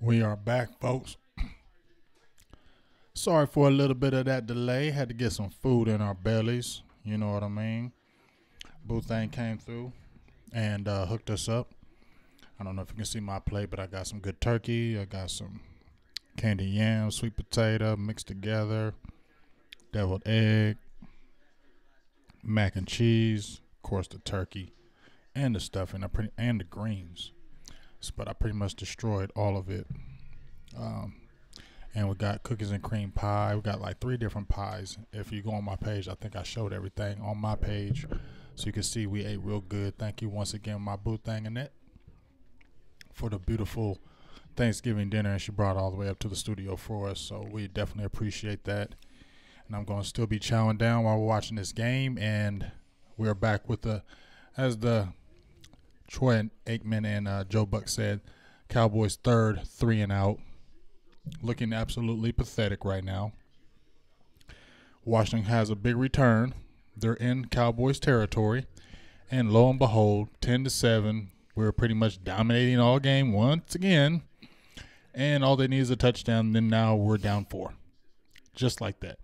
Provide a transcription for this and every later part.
We are back, folks. Sorry for a little bit of that delay. Had to get some food in our bellies. You know what I mean? Boothang came through and hooked us up. I don't know if you can see my plate, but I got some good turkey. I got some candy yam, sweet potato mixed together, deviled egg, mac and cheese, of course the turkey, and the stuffing, and the greens. But I pretty much destroyed all of it. And we got cookies and cream pie. We got like 3 different pies. If you go on my page, I think I showed everything on my page. So you can see we ate real good. Thank you once again, my boo thing Annette, for the beautiful Thanksgiving dinner. And she brought it all the way up to the studio for us. So we definitely appreciate that. And I'm going to still be chowing down while we're watching this game. And we're back with as the Troy Aikman and Joe Buck said, Cowboys third 3 and out. Looking absolutely pathetic right now. Washington has a big return. They're in Cowboys territory. And lo and behold, 10-7. We're pretty much dominating all game once again. And all they need is a touchdown. Then now we're down 4. Just like that.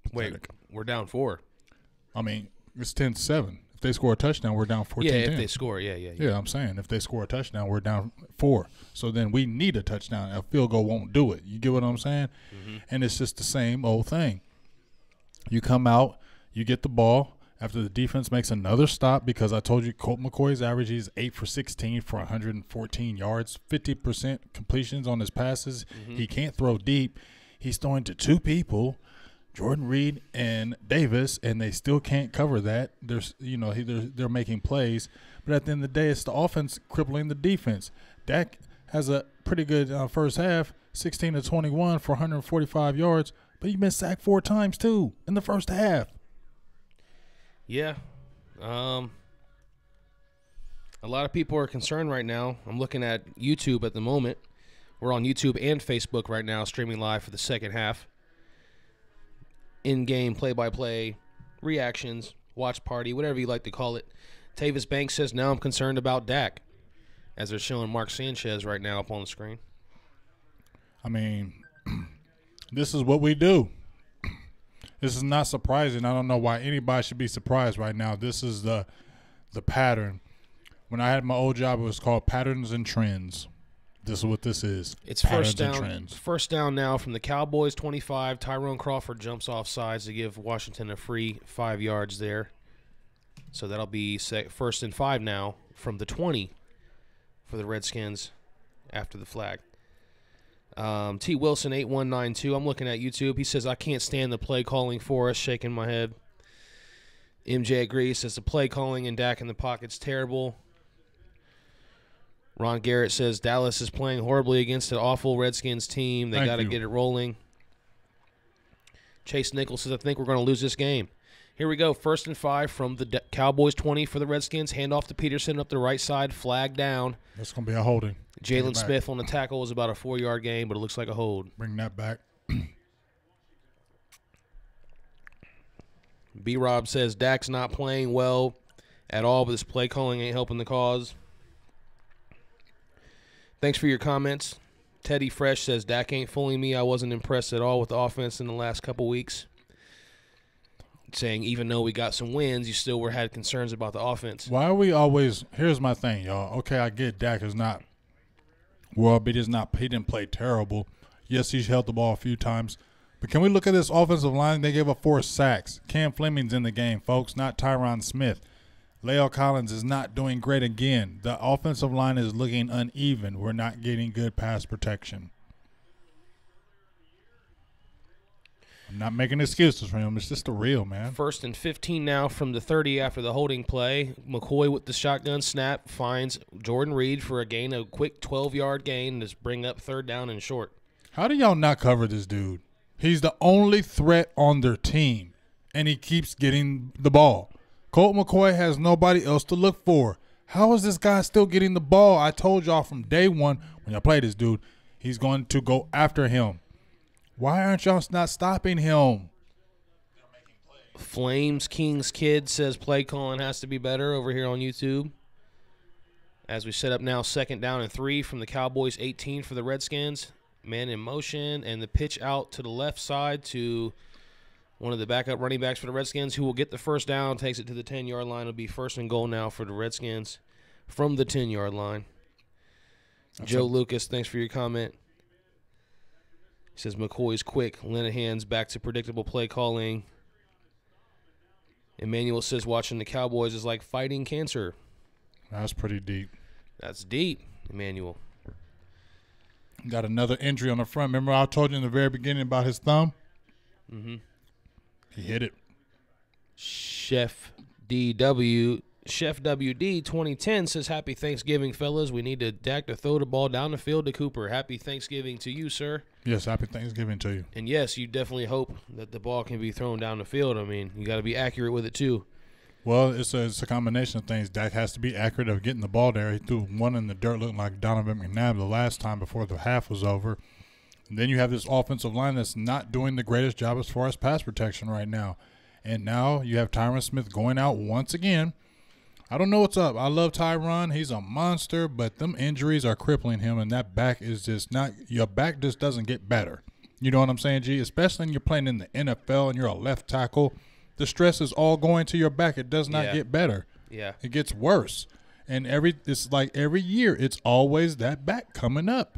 Pathetic. Wait, we're down 4. I mean, it's 10-7. If they score a touchdown, we're down 14-10. Yeah, if they score, yeah. Yeah, I'm saying if they score a touchdown, we're down 4. So then we need a touchdown. A field goal won't do it. You get what I'm saying? Mm-hmm. And it's just the same old thing. You come out, you get the ball after the defense makes another stop, because I told you Colt McCoy's average is 8 for 16 for 114 yards, 50% completions on his passes. Mm-hmm. He can't throw deep. He's throwing to 2 people, Jordan Reed and Davis, and they still can't cover that. They're making plays, but at the end of the day, it's the offense crippling the defense. Dak has a pretty good first half, 16-21 for 145 yards, but you've been sacked 4 times too in the first half. Yeah, a lot of people are concerned right now. I'm looking at YouTube at the moment. We're on YouTube and Facebook right now, streaming live for the second half. In-game play-by-play, reactions, watch party, whatever you like to call it. Tavis Banks says, now I'm concerned about Dak, as they're showing Mark Sanchez right now up on the screen. I mean, this is what we do. This is not surprising. I don't know why anybody should be surprised right now. This is the pattern. When I had my old job, it was called Patterns and Trends. This is what this is. It's first down. First down now from the Cowboys 25. Tyrone Crawford jumps off sides to give Washington a free 5 yards there. So that'll be first and 5 now from the 20 for the Redskins after the flag. T. Wilson 8192. I'm looking at YouTube. He says, I can't stand the play calling for us. Shaking my head. MJ agrees. Says the play calling and Dak in the pocket's terrible. Ron Garrett says Dallas is playing horribly against an awful Redskins team. They got to get it rolling. Chase Nichols says, I think we're going to lose this game. Here we go. First and 5 from the Cowboys 20 for the Redskins. Handoff to Peterson up the right side. Flag down. That's going to be a holding. Jalen Smith on the tackle was about a 4-yard gain, but it looks like a hold. Bring that back. B-Rob says Dak's not playing well at all, but this play calling ain't helping the cause. Thanks for your comments. Teddy Fresh says, Dak ain't fooling me. I wasn't impressed at all with the offense in the last couple weeks. Saying even though we got some wins, you still had concerns about the offense. Why are we always – here's my thing, y'all. Okay, I get Dak is not – well, but he didn't play terrible. Yes, he's held the ball a few times. But can we look at this offensive line? They gave up 4 sacks. Cam Fleming's in the game, folks, not Tyron Smith. La'el Collins is not doing great again. The offensive line is looking uneven. We're not getting good pass protection. I'm not making excuses for him. It's just the real, man. First and 15 now from the 30 after the holding play. McCoy with the shotgun snap finds Jordan Reed for a quick 12-yard gain to bring up third down and short. How do y'all not cover this dude? He's the only threat on their team, and he keeps getting the ball. Colt McCoy has nobody else to look for. How is this guy still getting the ball? I told y'all from day one when y'all play this dude, he's going to go after him. Why aren't y'all not stopping him? Flames King's Kid says play calling has to be better over here on YouTube. As we set up now, 2nd down and 3 from the Cowboys, 18 for the Redskins. Man in motion, and the pitch out to the left side to one of the backup running backs for the Redskins, who will get the first down, takes it to the 10-yard line. It'll be 1st and goal now for the Redskins from the 10-yard line. Joe Lucas, thanks for your comment. He says McCoy's quick. Linehan's back to predictable play calling. Emmanuel says watching the Cowboys is like fighting cancer. That's pretty deep. That's deep, Emmanuel. Got another injury on the front. Remember I told you in the very beginning about his thumb? Mm-hmm. He hit it. Chef WD 2010 says, happy Thanksgiving, fellas. We need Dak to throw the ball down the field to Cooper. Happy Thanksgiving to you, sir. Yes, happy Thanksgiving to you. And, yes, you definitely hope that the ball can be thrown down the field. I mean, you got to be accurate with it, too. Well, it's a combination of things. Dak has to be accurate of getting the ball there. He threw one in the dirt looking like Donovan McNabb the last time before the half was over. And then you have this offensive line that's not doing the greatest job as far as pass protection right now. And now you have Tyron Smith going out once again. I don't know what's up. I love Tyron. He's a monster, but them injuries are crippling him, and that back is just not – your back just doesn't get better. You know what I'm saying, G? Especially when you're playing in the NFL and you're a left tackle. The stress is all going to your back. It does not get better. Yeah. It gets worse. And it's like every year it's always that back coming up.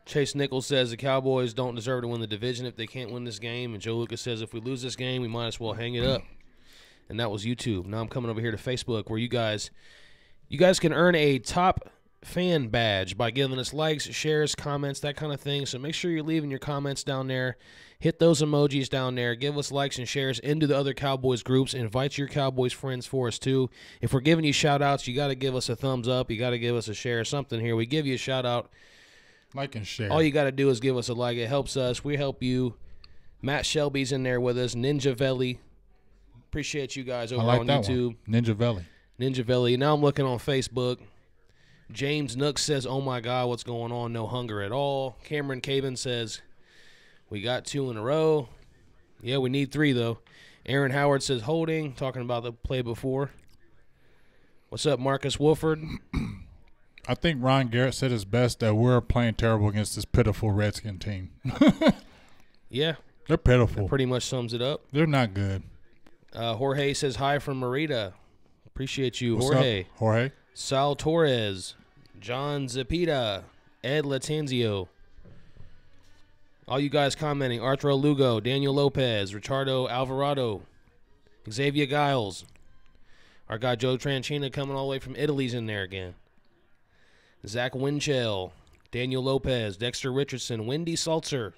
Chase Nichols says the Cowboys don't deserve to win the division if they can't win this game. And Joe Lucas says if we lose this game, we might as well hang it up. And that was YouTube. Now I'm coming over here to Facebook where you guys can earn a top fan badge by giving us likes, shares, comments, that kind of thing. So make sure you're leaving your comments down there. Hit those emojis down there. Give us likes and shares into the other Cowboys groups. Invite your Cowboys friends for us, too. If we're giving you shout-outs, you got to give us a thumbs up. You got to give us a share, something here. We give you a shout-out. Like and share. All you got to do is give us a like. It helps us. We help you. Matt Shelby's in there with us. Ninja Valley. Appreciate you guys over on YouTube. Ninja Valley. Ninja Valley. Now I'm looking on Facebook. James Nook says, oh, my God, what's going on? No hunger at all. Cameron Caven says, we got 2 in a row. Yeah, we need 3, though. Aaron Howard says, holding, talking about the play before. What's up, Marcus Wolford? I think Ron Garrett said his best that we're playing terrible against this pitiful Redskin team. Yeah. They're pitiful. That pretty much sums it up. They're not good. Jorge says hi from Merida. Appreciate you, What's Jorge. up, Jorge? Sal Torres. John Zapita. Ed Latanzio. All you guys commenting. Arturo Lugo. Daniel Lopez. Ricardo Alvarado. Xavier Giles. Our guy Joe Tranchina coming all the way from Italy's in there again. Zach Winchell. Daniel Lopez. Dexter Richardson. Wendy Salzer.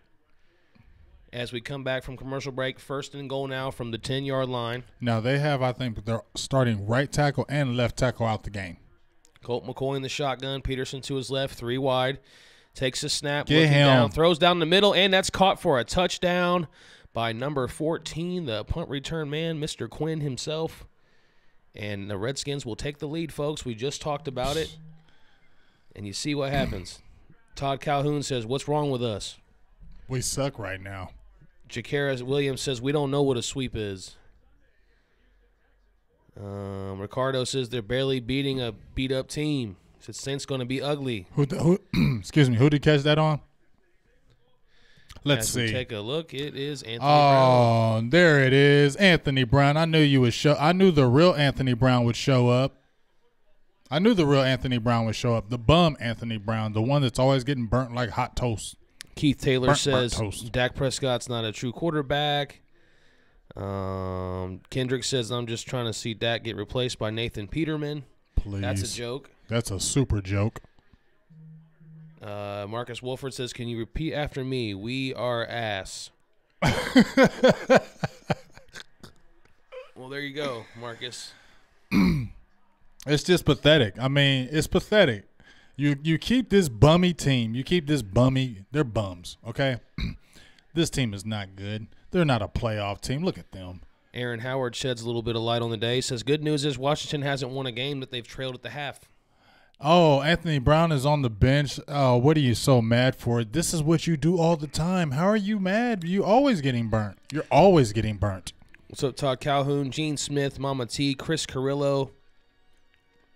As we come back from commercial break, 1st and goal now from the 10-yard line. Now they have, I think, they're starting right tackle and left tackle out the game. Colt McCoy in the shotgun. Peterson to his left, 3 wide. Takes a snap, Get looking him. down, throws down the middle, and that's caught for a touchdown by number 14, the punt return man, Mr. Quinn himself. And the Redskins will take the lead, folks. We just talked about it. And you see what happens. Todd Calhoun says, what's wrong with us? We suck right now. Jakara Williams says, we don't know what a sweep is. Ricardo says they're barely beating a beat-up team. Says Saints going to be ugly. Excuse me, who did catch that on? Let's see. Take a look. It is Anthony Brown. Oh, there it is. Anthony Brown. I knew you would show. I knew the real Anthony Brown would show up. The bum Anthony Brown, the one that's always getting burnt like hot toast. Keith Taylor says toast. Dak Prescott's not a true quarterback. Kendrick says, I'm just trying to see Dak get replaced by Nathan Peterman. Please. That's a joke. That's a super joke. Marcus Wolford says, can you repeat after me? We are ass. Well, there you go, Marcus. It's just pathetic. I mean, it's pathetic. You keep this bummy team. They're bums, okay? This team is not good. They're not a playoff team. Look at them. Aaron Howard sheds a little bit of light on the day. Says, good news is Washington hasn't won a game that they've trailed at the half. Oh, Anthony Brown is on the bench. Oh, what are you so mad for? This is what you do all the time. How are you mad? You're always getting burnt. What's up, Todd Calhoun, Gene Smith, Mama T, Chris Carrillo,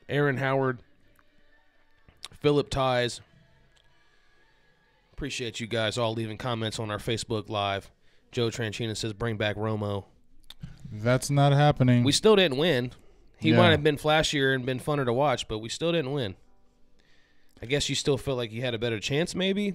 Aaron Howard. Philip Ties. Appreciate you guys all leaving comments on our Facebook Live. Joe Tranchina says, bring back Romo. That's not happening. We still didn't win. He might have been flashier and been funner to watch, but we still didn't win. I guess you still feel like you had a better chance, maybe?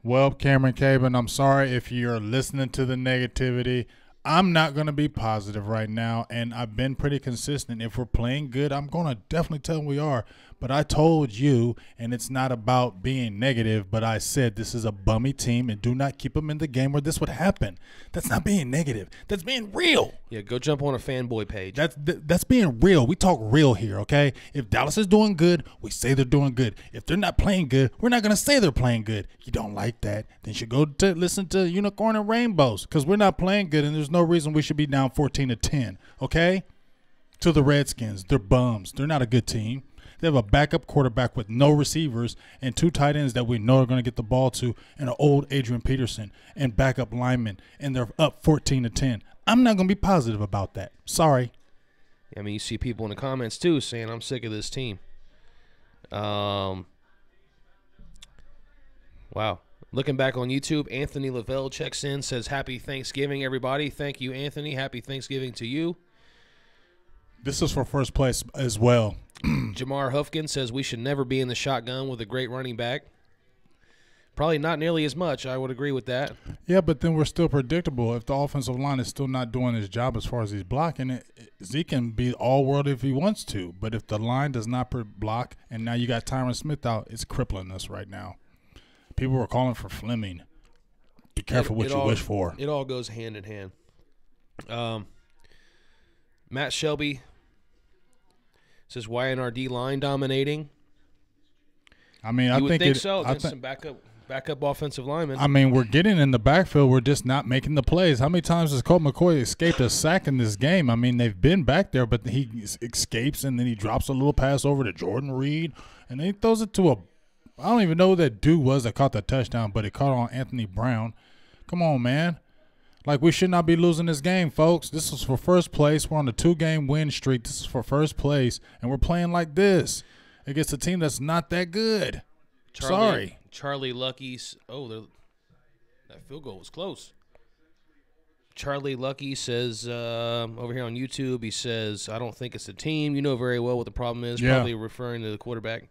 Well, Cameron Cabin, I'm sorry if you're listening to the negativity. I'm not going to be positive right now, and I've been pretty consistent. If we're playing good, I'm going to definitely tell them we are. But I told you, and it's not about being negative, but I said this is a bummy team, and do not keep them in the game where this would happen. That's not being negative. That's being real. Yeah, go jump on a fanboy page. That's being real. We talk real here, okay? If Dallas is doing good, we say they're doing good. If they're not playing good, we're not going to say they're playing good. You don't like that, then you should go to listen to Unicorn and Rainbows, because we're not playing good, and there's no reason we should be down 14-10, okay? To the Redskins. They're bums. They're not a good team. They have a backup quarterback with no receivers and 2 tight ends that we know are going to get the ball to, and an old Adrian Peterson and backup linemen, and they're up 14-10. I'm not going to be positive about that. Sorry. I mean, you see people in the comments, too, saying I'm sick of this team. Wow. Looking back on YouTube, Anthony Lavelle checks in, says, Happy Thanksgiving, everybody. Thank you, Anthony. Happy Thanksgiving to you. This is for first place as well. Jamar Hufkin says we should never be in the shotgun with a great running back. Probably not nearly as much. I would agree with that. Yeah, but then we're still predictable. If the offensive line is still not doing his job as far as he's blocking it, Zeke can be all-world if he wants to. But if the line does not block, and now you got Tyron Smith out, it's crippling us right now. People were calling for Fleming. Be careful what you wish for. It all goes hand in hand. Matt Shelby says, why in our D-line dominating? I mean, I think so. Against some backup offensive linemen. I mean, we're getting in the backfield. We're just not making the plays. How many times has Colt McCoy escaped a sack in this game? I mean, they've been back there, but he escapes, and then he drops a little pass over to Jordan Reed, and then he throws it to I don't even know who that dude was that caught the touchdown, but it caught on Anthony Brown. Come on, man. Like, we should not be losing this game, folks. This is for first place. We're on a 2-game win streak. This is for first place, and we're playing like this against a team that's not that good. Sorry. Charlie Lucky's – that field goal was close. Charlie Lucky says over here on YouTube, he says, I don't think it's a team. You know very well what the problem is. Yeah. Probably referring to the quarterback.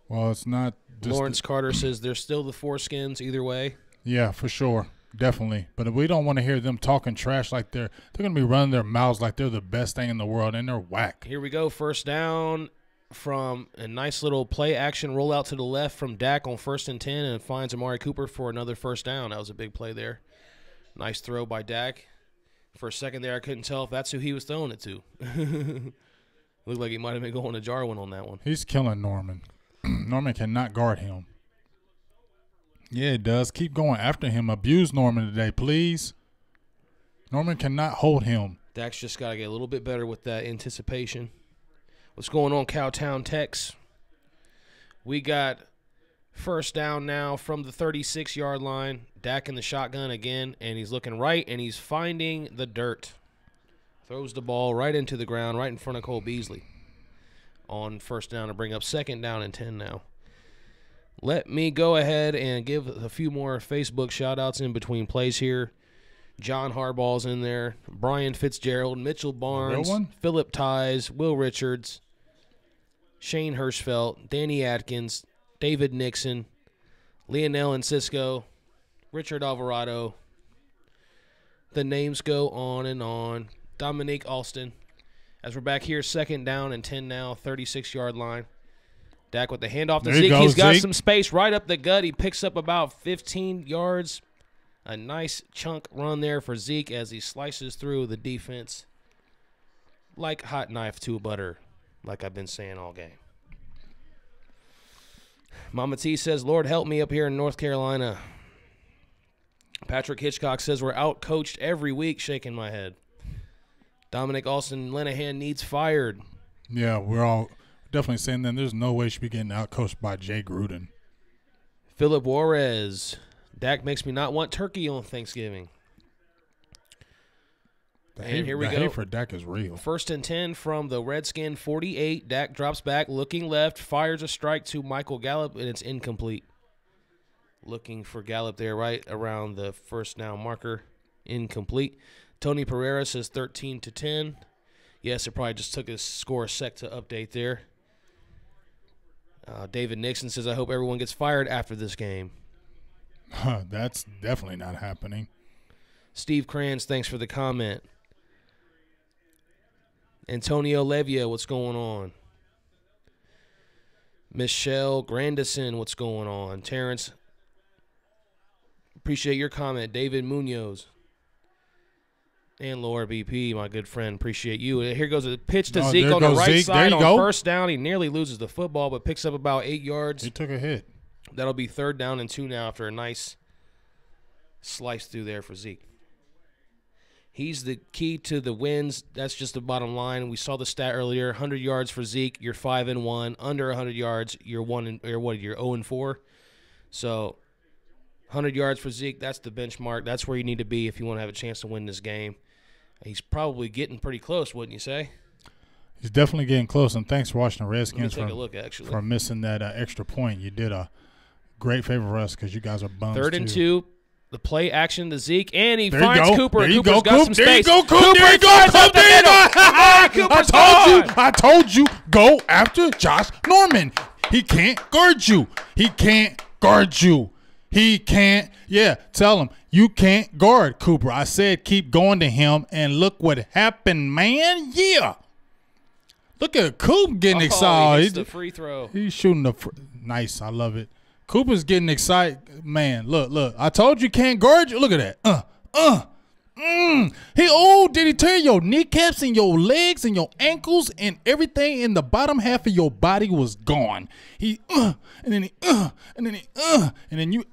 Well, it's not just Lawrence Carter says they're still the foreskins either way. Yeah, for sure. Definitely. But we don't want to hear them talking trash like they're going to be running their mouths like they're the best thing in the world, and they're whack. Here we go. First down from a nice little play action rollout to the left from Dak on 1st and 10 and finds Amari Cooper for another first down. That was a big play there. Nice throw by Dak. For a second there, I couldn't tell if that's who he was throwing it to. Looked like he might have been going to Jarwin on that one. He's killing Norman. Norman cannot guard him. Yeah, it does. Keep going after him. Abuse Norman today, please. Norman cannot hold him. Dak's just got to get a little bit better with that anticipation. What's going on, Cowtown Tex? We got first down now from the 36-yard line. Dak in the shotgun again, and he's looking right, and he's finding the dirt. Throws the ball right into the ground, right in front of Cole Beasley. On first down to bring up 2nd down and 10 now. Let me go ahead and give a few more Facebook shout-outs in between plays here. John Harbaugh's in there. Brian Fitzgerald, Mitchell Barnes, Philip Ties, Will Richards, Shane Hirschfeld, Danny Atkins, David Nixon, Lionel and Cisco, Richard Alvarado. The names go on and on. Dominique Alston. As we're back here, 2nd down and 10 now, 36-yard line. Dak with the handoff to Zeke. He's got some space right up the gut. He picks up about 15 yards. A nice chunk run there for Zeke as he slices through the defense like hot knife to butter, like I've been saying all game. Mama T says, Lord help me up here in North Carolina. Patrick Hitchcock says, we're out-coached every week, shaking my head. Dominic Alston Linehan needs fired. Yeah, we're all definitely saying that there's no way she be getting out-coached by Jay Gruden. Philip Juarez. Dak makes me not want turkey on Thanksgiving. And here we go. The hate for Dak is real. 1st and 10 from the Redskin 48. Dak drops back, looking left, fires a strike to Michael Gallup, and it's incomplete. Looking for Gallup there right around the first down marker. Incomplete. Tony Pereira says 13-10. Yes, it probably just took his score a sec to update there. David Nixon says, I hope everyone gets fired after this game. That's definitely not happening. Steve Kranz, thanks for the comment. Antonio Levia, what's going on? Michelle Grandison, what's going on? Terrence, appreciate your comment. David Munoz. And Laura BP, my good friend, appreciate you. Here goes a pitch to Zeke on the right side on first down. He nearly loses the football, but picks up about 8 yards. He took a hit. That'll be 3rd down and 2 now after a nice slice through there for Zeke. He's the key to the wins. That's just the bottom line. We saw the stat earlier: 100 yards for Zeke, you're 5-1. Under 100 yards, you're 0-4. So 100 yards for Zeke, that's the benchmark. That's where you need to be if you want to have a chance to win this game. He's probably getting pretty close, wouldn't you say? He's definitely getting close, and thanks for watching the Redskins for missing that extra point. You did a great favor for us because you guys are bums 3rd and too. 2. The play action to Zeke, and he there finds Cooper. There you Cooper's go, got some space. There you go, Coop. There you go, Coop. There you go. I told you, go after Josh Norman. He can't guard you. He can't guard you. He can't. Yeah, tell him you can't guard Cooper. I said keep going to him, and look what happened, man. Yeah. Look at Coop getting excited. He's the free throw. He's shooting the nice. I love it. Cooper's getting excited. Man, look. I told you can't guard you. Look at that. Did he tear your kneecaps and your legs and your ankles and everything in the bottom half of your body was gone. And then you.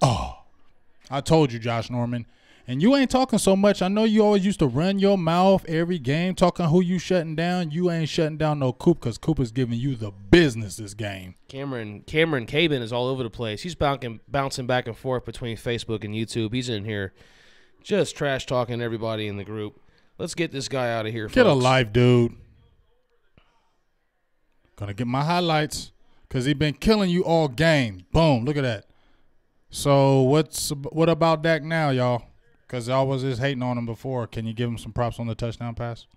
I told you, Josh Norman. And you ain't talking so much. I know you always used to run your mouth every game talking who you shutting down. You ain't shutting down no Coop because Cooper's giving you the business this game. Cameron Cabin is all over the place. He's bouncing back and forth between Facebook and YouTube. He's in here just trash talking everybody in the group. Let's get this guy out of here, Get folks. a life, dude. Gonna get my highlights because he been killing you all game. Boom, look at that. So what about Dak now, y'all? Because y'all was just hating on him before. Can you give him some props on the touchdown pass?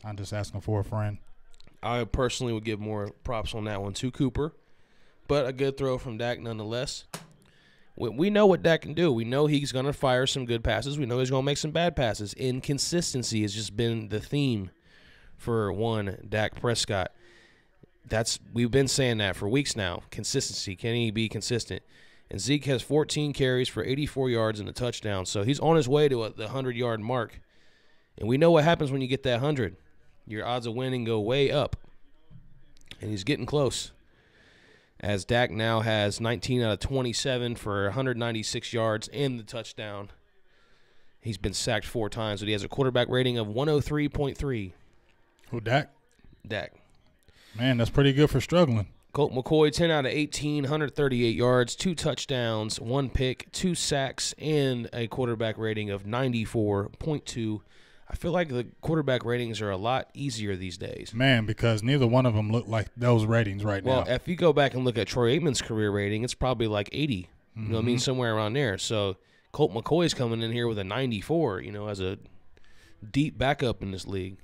I'm just asking for a friend. I personally would give more props on that one to Cooper, but a good throw from Dak nonetheless. We know what Dak can do. We know he's going to fire some good passes. We know he's going to make some bad passes. Inconsistency has just been the theme for Dak Prescott. We've been saying that for weeks now. Consistency. Can he be consistent? And Zeke has 14 carries for 84 yards and a touchdown. So he's on his way to the 100-yard mark. And we know what happens when you get that 100. Your odds of winning go way up. And he's getting close. As Dak now has 19 out of 27 for 196 yards and the touchdown. He's been sacked 4 times, but he has a quarterback rating of 103.3. Who, Dak? Dak. Man, that's pretty good for struggling. Colt McCoy, 10 out of 18, 138 yards, 2 touchdowns, 1 pick, 2 sacks, and a quarterback rating of 94.2. I feel like the quarterback ratings are a lot easier these days. Man, because neither one of them look like those ratings now. Well, if you go back and look at Troy Aikman's career rating, it's probably like 80. You know what I mean? Somewhere around there. So Colt McCoy's coming in here with a 94, as a deep backup in this league.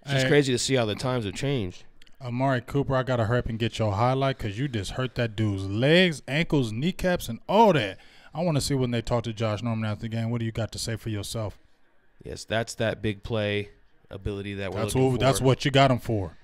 It's just crazy to see how the times have changed. Amari Cooper, I got to hurry up and get your highlight because you just hurt that dude's legs, ankles, kneecaps, and all that. I want to see when they talk to Josh Norman after the game. What do you got to say for yourself? Yes, that's that big play ability that we're looking for. That's what you got him for.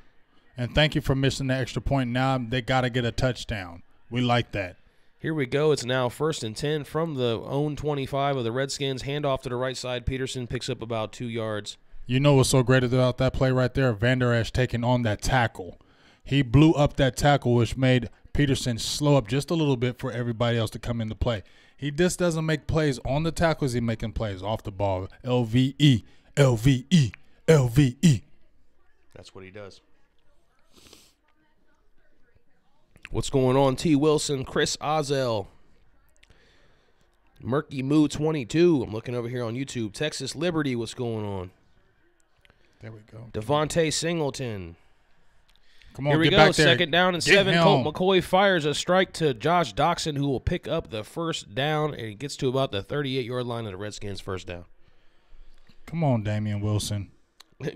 And thank you for missing the extra point. Now they got to get a touchdown. We like that. Here we go. It's now 1st and 10 from the own 25 of the Redskins. Handoff to the right side. Peterson picks up about 2 yards. You know what's so great about that play right there? Van Der Esch taking on that tackle. He blew up that tackle, which made Peterson slow up just a little bit for everybody else to come into play. He just doesn't make plays on the tackles. He's making plays off the ball. LVE, LVE, LVE. That's what he does. What's going on, T. Wilson? Chris Ozell. Murky Moo 22. I'm looking over here on YouTube. Texas Liberty, what's going on? There we go. Devontae Singleton. Come on, Here we get go. back there. Second down and Get 7. him. Colt McCoy fires a strike to Josh Doxson, who will pick up the first down, and he gets to about the 38-yard line of the Redskins' first down. Come on, Damian Wilson.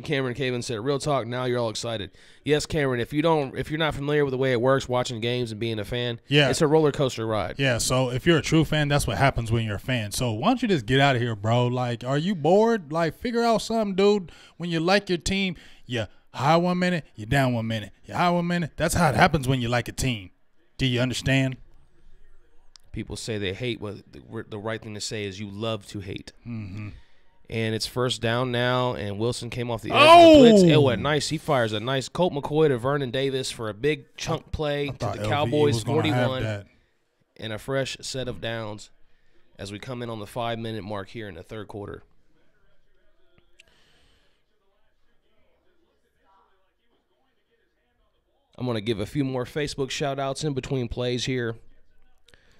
Cameron Caven said, "Real talk. Now you're all excited." Yes, Cameron. If you're not familiar with the way it works, watching games and being a fan, it's a roller coaster ride. Yeah. So if you're a true fan, that's what happens when you're a fan. So why don't you just get out of here, bro? Like, are you bored? Like, figure out something, dude. When you like your team, you high 1 minute, you down 1 minute, you high 1 minute. That's how it happens when you like a team. Do you understand? People say they hate. What the right thing to say is you love to hate. Mm-hmm. And it's first down now, and Wilson came off the edge of the blitz. Oh, nice. He fires a nice Colt McCoy to Vernon Davis for a big chunk play to the Cowboys 41 and a fresh set of downs as we come in on the 5-minute mark here in the third quarter. I'm going to give a few more Facebook shout-outs in between plays here.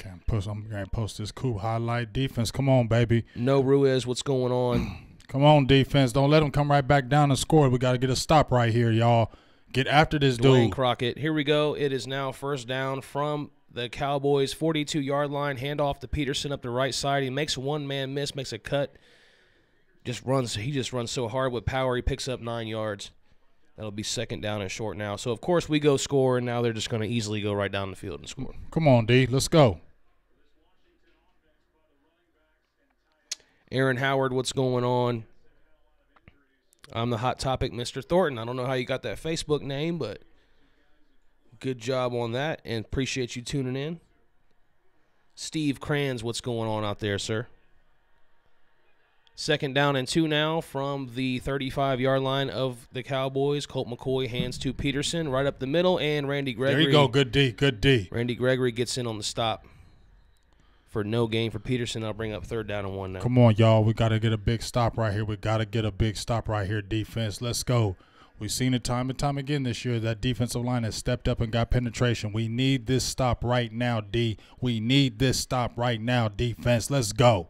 I'm going to post this cool highlight. Defense, come on, baby. No Ruiz, what's going on? Come on, defense. Don't let them come right back down and score. We got to get a stop right here, y'all. Get after this Dwayne dude. Crockett. Here we go. It is now first down from the Cowboys' 42-yard line. Handoff to Peterson up the right side. He makes a one-man miss, makes a cut. He just runs so hard with power. He picks up 9 yards. That'll be second down and short now. So, of course, we go score, and now they're just going to easily go right down the field and score. Come on, D. Let's go. Aaron Howard, what's going on? I'm the Hot Topic, Mr. Thornton. I don't know how you got that Facebook name, but good job on that, and appreciate you tuning in. Steve Kranz, what's going on out there, sir? Second down and 2 now from the 35-yard line of the Cowboys. Colt McCoy hands to Peterson right up the middle, and Randy Gregory. There you go. Good D. Good D. Randy Gregory gets in on the stop for no gain for Peterson. I'll bring up third down and 1 now. Come on, y'all. We got to get a big stop right here. We got to get a big stop right here, defense. Let's go. We've seen it time and time again this year. That defensive line has stepped up and got penetration. We need this stop right now, D. We need this stop right now, defense. Let's go.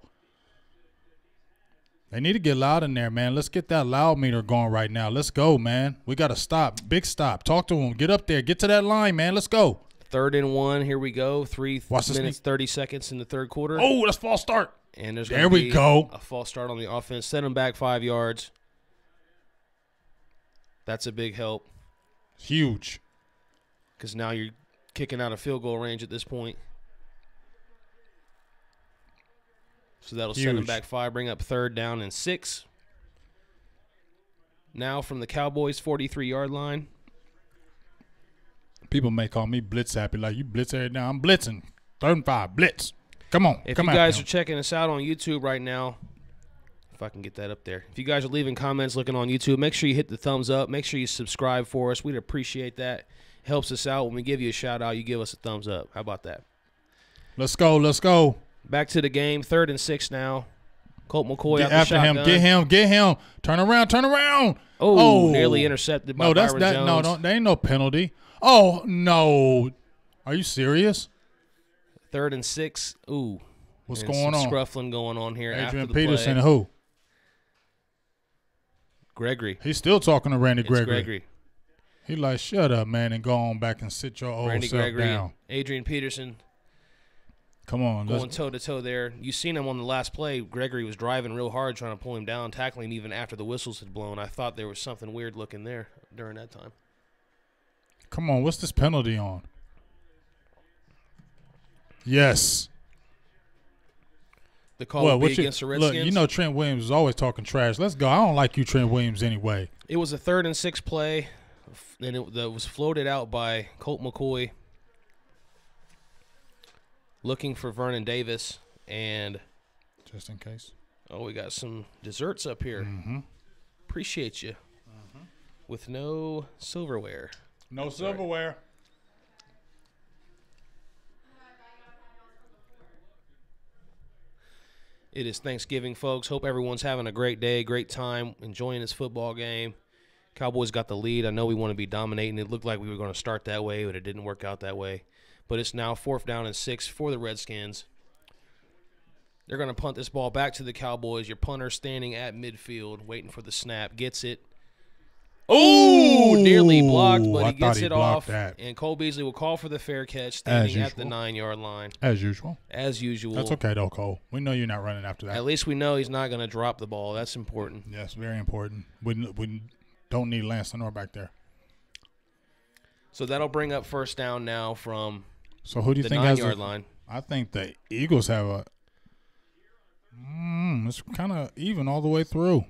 They need to get loud in there, man. Let's get that loud meter going right now. Let's go, man. We got to stop. Big stop. Talk to them. Get up there. Get to that line, man. Let's go. Third and 1. Here we go. 3 minutes, 30 seconds in the third quarter. Oh, that's false start. And there's there we go. A false start on the offense. Set them back 5 yards. That's a big help. Huge. Because now you're kicking out of field goal range at this point. So that'll send them back 5, bring up third down and 6. Now from the Cowboys' 43-yard line. People may call me blitz happy, like you blitz every now. I'm blitzing. 3rd and 5, blitz. Come on. If you guys are checking us out on YouTube right now, if I can get that up there. If you guys are leaving comments looking on YouTube, make sure you hit the thumbs up. Make sure you subscribe for us. We'd appreciate that. It helps us out. When we give you a shout-out, you give us a thumbs up. How about that? Let's go. Let's go. Back to the game. 3rd and 6 now. Colt McCoy get out after the him. shotgun. Get him. Turn around. Turn around. Oh, nearly intercepted by Byron Jones. No, there ain't no penalty. Oh, no. Are you serious? 3rd and 6. Ooh. What's going on? Scruffling going on here after Adrian the Peterson, play. who? Gregory. He's still talking to Randy Gregory. Gregory. He like, shut up, man, and go on back and sit your old Randy self Gregory, down. Adrian Peterson. Come on. Going toe-to-toe there. You seen him on the last play. Gregory was driving real hard trying to pull him down, tackling him even after the whistles had blown. I thought there was something weird looking there during that time. Come on. What's this penalty on? Yes. The call will be against the Redskins. Look, you know Trent Williams is always talking trash. Let's go. I don't like you, Trent Williams, anyway. It was a 3rd and 6 play, and it was floated out by Colt McCoy, looking for Vernon Davis, and just in case. Oh, we got some desserts up here. Mm-hmm. Appreciate you. Mm-hmm. With no silverware. No silverware. It is Thanksgiving, folks. Hope everyone's having a great day, great time, enjoying this football game. Cowboys got the lead. I know we want to be dominating. It looked like we were going to start that way, but it didn't work out that way. But it's now 4th down and 6 for the Redskins. They're going to punt this ball back to the Cowboys. Your punter standing at midfield, waiting for the snap. Gets it. Oh, nearly blocked, but he gets it off. And Cole Beasley will call for the fair catch, standing at the 9-yard line. As usual. As usual. That's okay, though, Cole. We know you're not running after that. At least we know he's not going to drop the ball. That's important. Yes, very important. We don't need Lance Lenore back there. So that'll bring up first down now from who do you the think 9-yard line. I think the Eagles have a it's kind of even all the way through.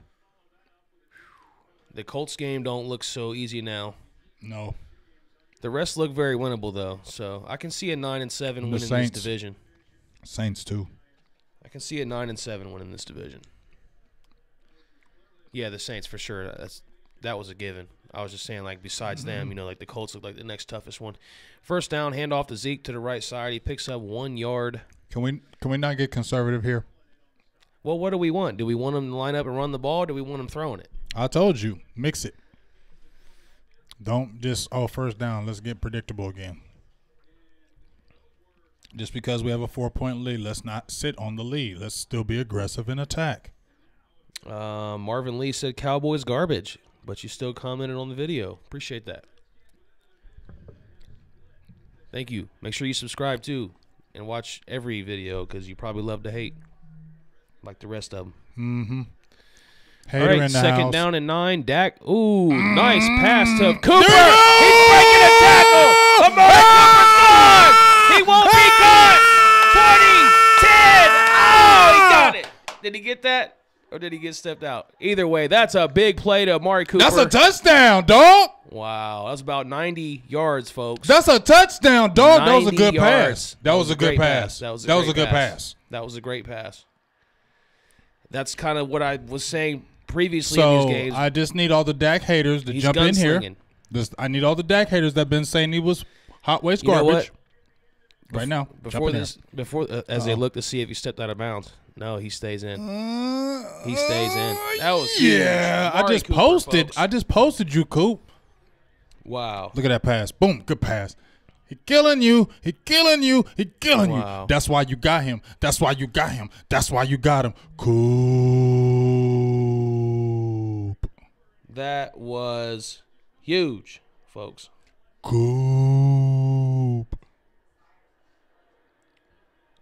The Colts game don't look so easy now. No. The rest look very winnable, though. So I can see a 9-7 win in this division. Saints, too. I can see a 9-7 win in this division. Yeah, the Saints for sure. That was a given. I was just saying, like, besides them, like the Colts look like the next toughest one. First down, handoff to Zeke to the right side. He picks up 1 yard. Can we not get conservative here? Well, what do we want? Do we want him to line up and run the ball, or do we want him throwing it? I told you, mix it. Don't just, first down, let's get predictable again. Just because we have a 4-point lead, let's not sit on the lead. Let's still be aggressive in attack. Marvin Lee said Cowboys garbage, but you still commented on the video. Appreciate that. Thank you. Make sure you subscribe, too, and watch every video because you probably love to hate like the rest of them. Mm-hmm. Hater all right, second down and 9. Dak. Ooh, nice pass to Cooper. He's breaking a tackle. Amari Cooper's gone. He won't be caught. 20, 10. Oh, he got it. Did he get that? Or did he get stepped out? Either way, that's a big play to Amari Cooper. That's a touchdown, dog. Wow, that's about 90 yards, folks. That's a touchdown, dog. That was a good pass. That was a good pass. That was a good pass. That was a great pass. That's kind of what I was saying previously in these games. I just need all the Dak haters to jump in here. I need all the Dak haters that have been saying he was hot waste garbage. Right now. As they look to see if he stepped out of bounds. No, he stays in. He stays in. That was huge. Yeah, I just posted you, Coop. Wow. Look at that pass. Boom, good pass. He killing you. He killing you. He killing you. That's why you got him. That's why you got him. That's why you got him. Coop. That was huge, folks. Coop.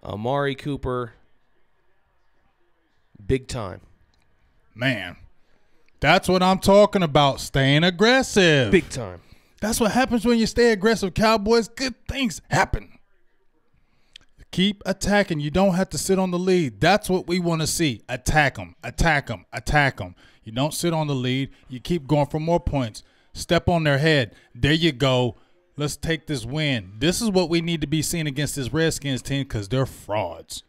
Amari Cooper. Big time. Man, that's what I'm talking about. Staying aggressive. Big time. That's what happens when you stay aggressive, Cowboys. Good things happen. Keep attacking. You don't have to sit on the lead. That's what we want to see. Attack them. Attack them. Attack them. You don't sit on the lead. You keep going for more points. Step on their head. There you go. Let's take this win. This is what we need to be seeing against this Redskins team because they're frauds.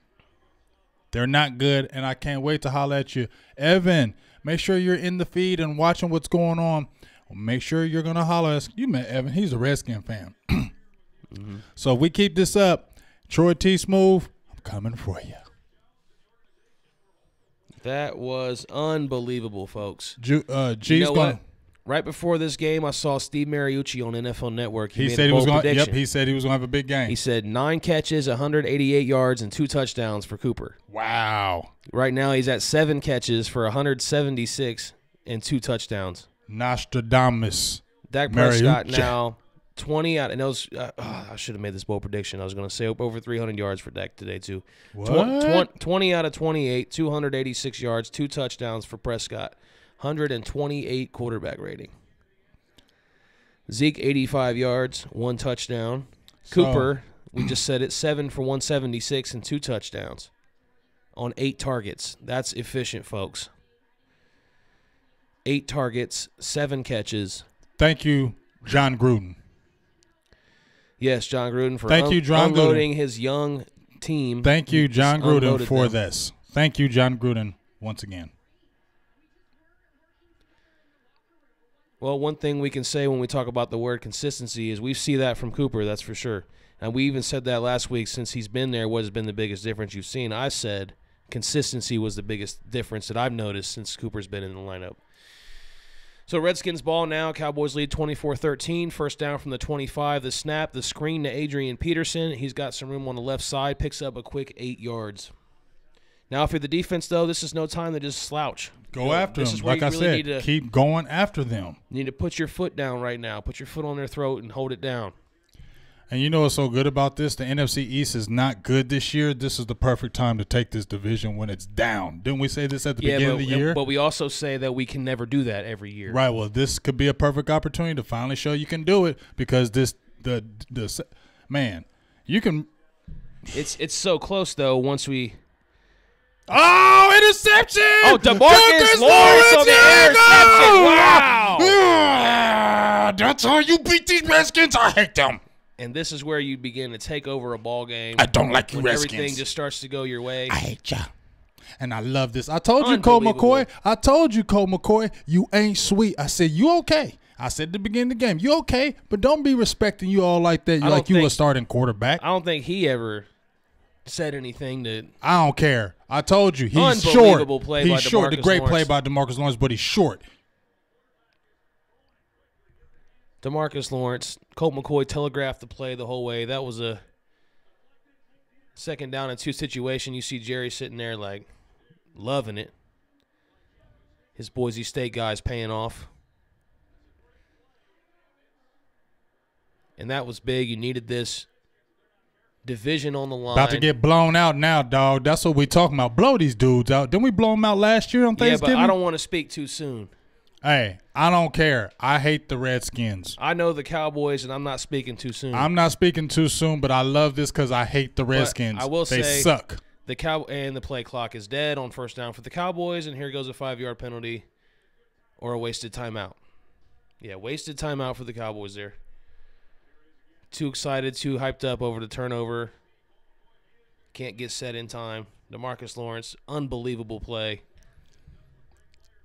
They're not good, and I can't wait to holler at you. Evan, make sure you're in the feed and watching what's going on. Make sure you're going to holler. You met Evan. He's a Redskin fan. So if we keep this up, Troy T. Smooth, I'm coming for you. That was unbelievable, folks. G's going. Right before this game, I saw Steve Mariucci on NFL Network. He said he was going. Yep, he said he was going to have a big game. He said 9 catches, 188 yards, and 2 touchdowns for Cooper. Wow. Right now, he's at 7 catches for 176 and 2 touchdowns. Nostradamus. Dak Prescott now 20 out. And those, I should have made this bold prediction. I was going to say over 300 yards for Dak today too. What? 20 out of 28, 286 yards, 2 touchdowns for Prescott. 128 quarterback rating. Zeke, 85 yards, 1 touchdown. Cooper, we just said it, 7 for 176 and 2 touchdowns on 8 targets. That's efficient, folks. 8 targets, 7 catches. Thank you, John Gruden. Yes, John Gruden for unloading his young team. Thank you, John Gruden, for this. Thank you, John Gruden, once again. Well, one thing we can say when we talk about the word consistency is we see that from Cooper, that's for sure. And we even said that last week since he's been there, what has been the biggest difference you've seen? I said consistency was the biggest difference that I've noticed since Cooper's been in the lineup. So Redskins ball now. Cowboys lead 24-13. First down from the 25. The snap, the screen to Adrian Peterson. He's got some room on the left side. Picks up a quick 8 yards. Now, if you're the defense, though, this is no time to just slouch. Go after them. Like I said, keep going after them. You need to put your foot down right now. Put your foot on their throat and hold it down. And you know what's so good about this? The NFC East is not good this year. This is the perfect time to take this division when it's down. Didn't we say this at the beginning of the year? But we also say that we can never do that every year. Right. Well, this could be a perfect opportunity to finally show you can do it because man, you can. It's so close though. Once we. Oh, interception! Oh, DeMarcus Lawrence on the interception! Wow! That's how you beat these Redskins. I hate them. And this is where you begin to take over a ball game. I don't like you, Redskins. Everything just starts to go your way. I hate ya. And I love this. I told you, Colt McCoy, you ain't sweet. I said, you okay. I said at the beginning of the game, you okay, but don't be respecting you all like that. Like you a starting quarterback. I don't think he ever said anything that. I don't care. I told you, he's short. He's short. The great play by DeMarcus Lawrence, but he's short. DeMarcus Lawrence, Colt McCoy telegraphed the play the whole way. That was a 2nd down and 2 situation. You see Jerry sitting there like loving it. His Boise State guys paying off. And that was big. You needed this division on the line. About to get blown out now, dog. That's what we talking about. Blow these dudes out. Didn't we blow them out last year on Thanksgiving? Yeah, but I don't want to speak too soon. Hey, I don't care. I hate the Redskins. I know the Cowboys, and I'm not speaking too soon. I'm not speaking too soon, but I love this because I hate the Redskins. I will say they suck. And the play clock is dead on 1st down for the Cowboys, and here goes a 5-yard penalty or a wasted timeout. Yeah, wasted timeout for the Cowboys there. Too excited, too hyped up over the turnover. Can't get set in time. DeMarcus Lawrence, unbelievable play.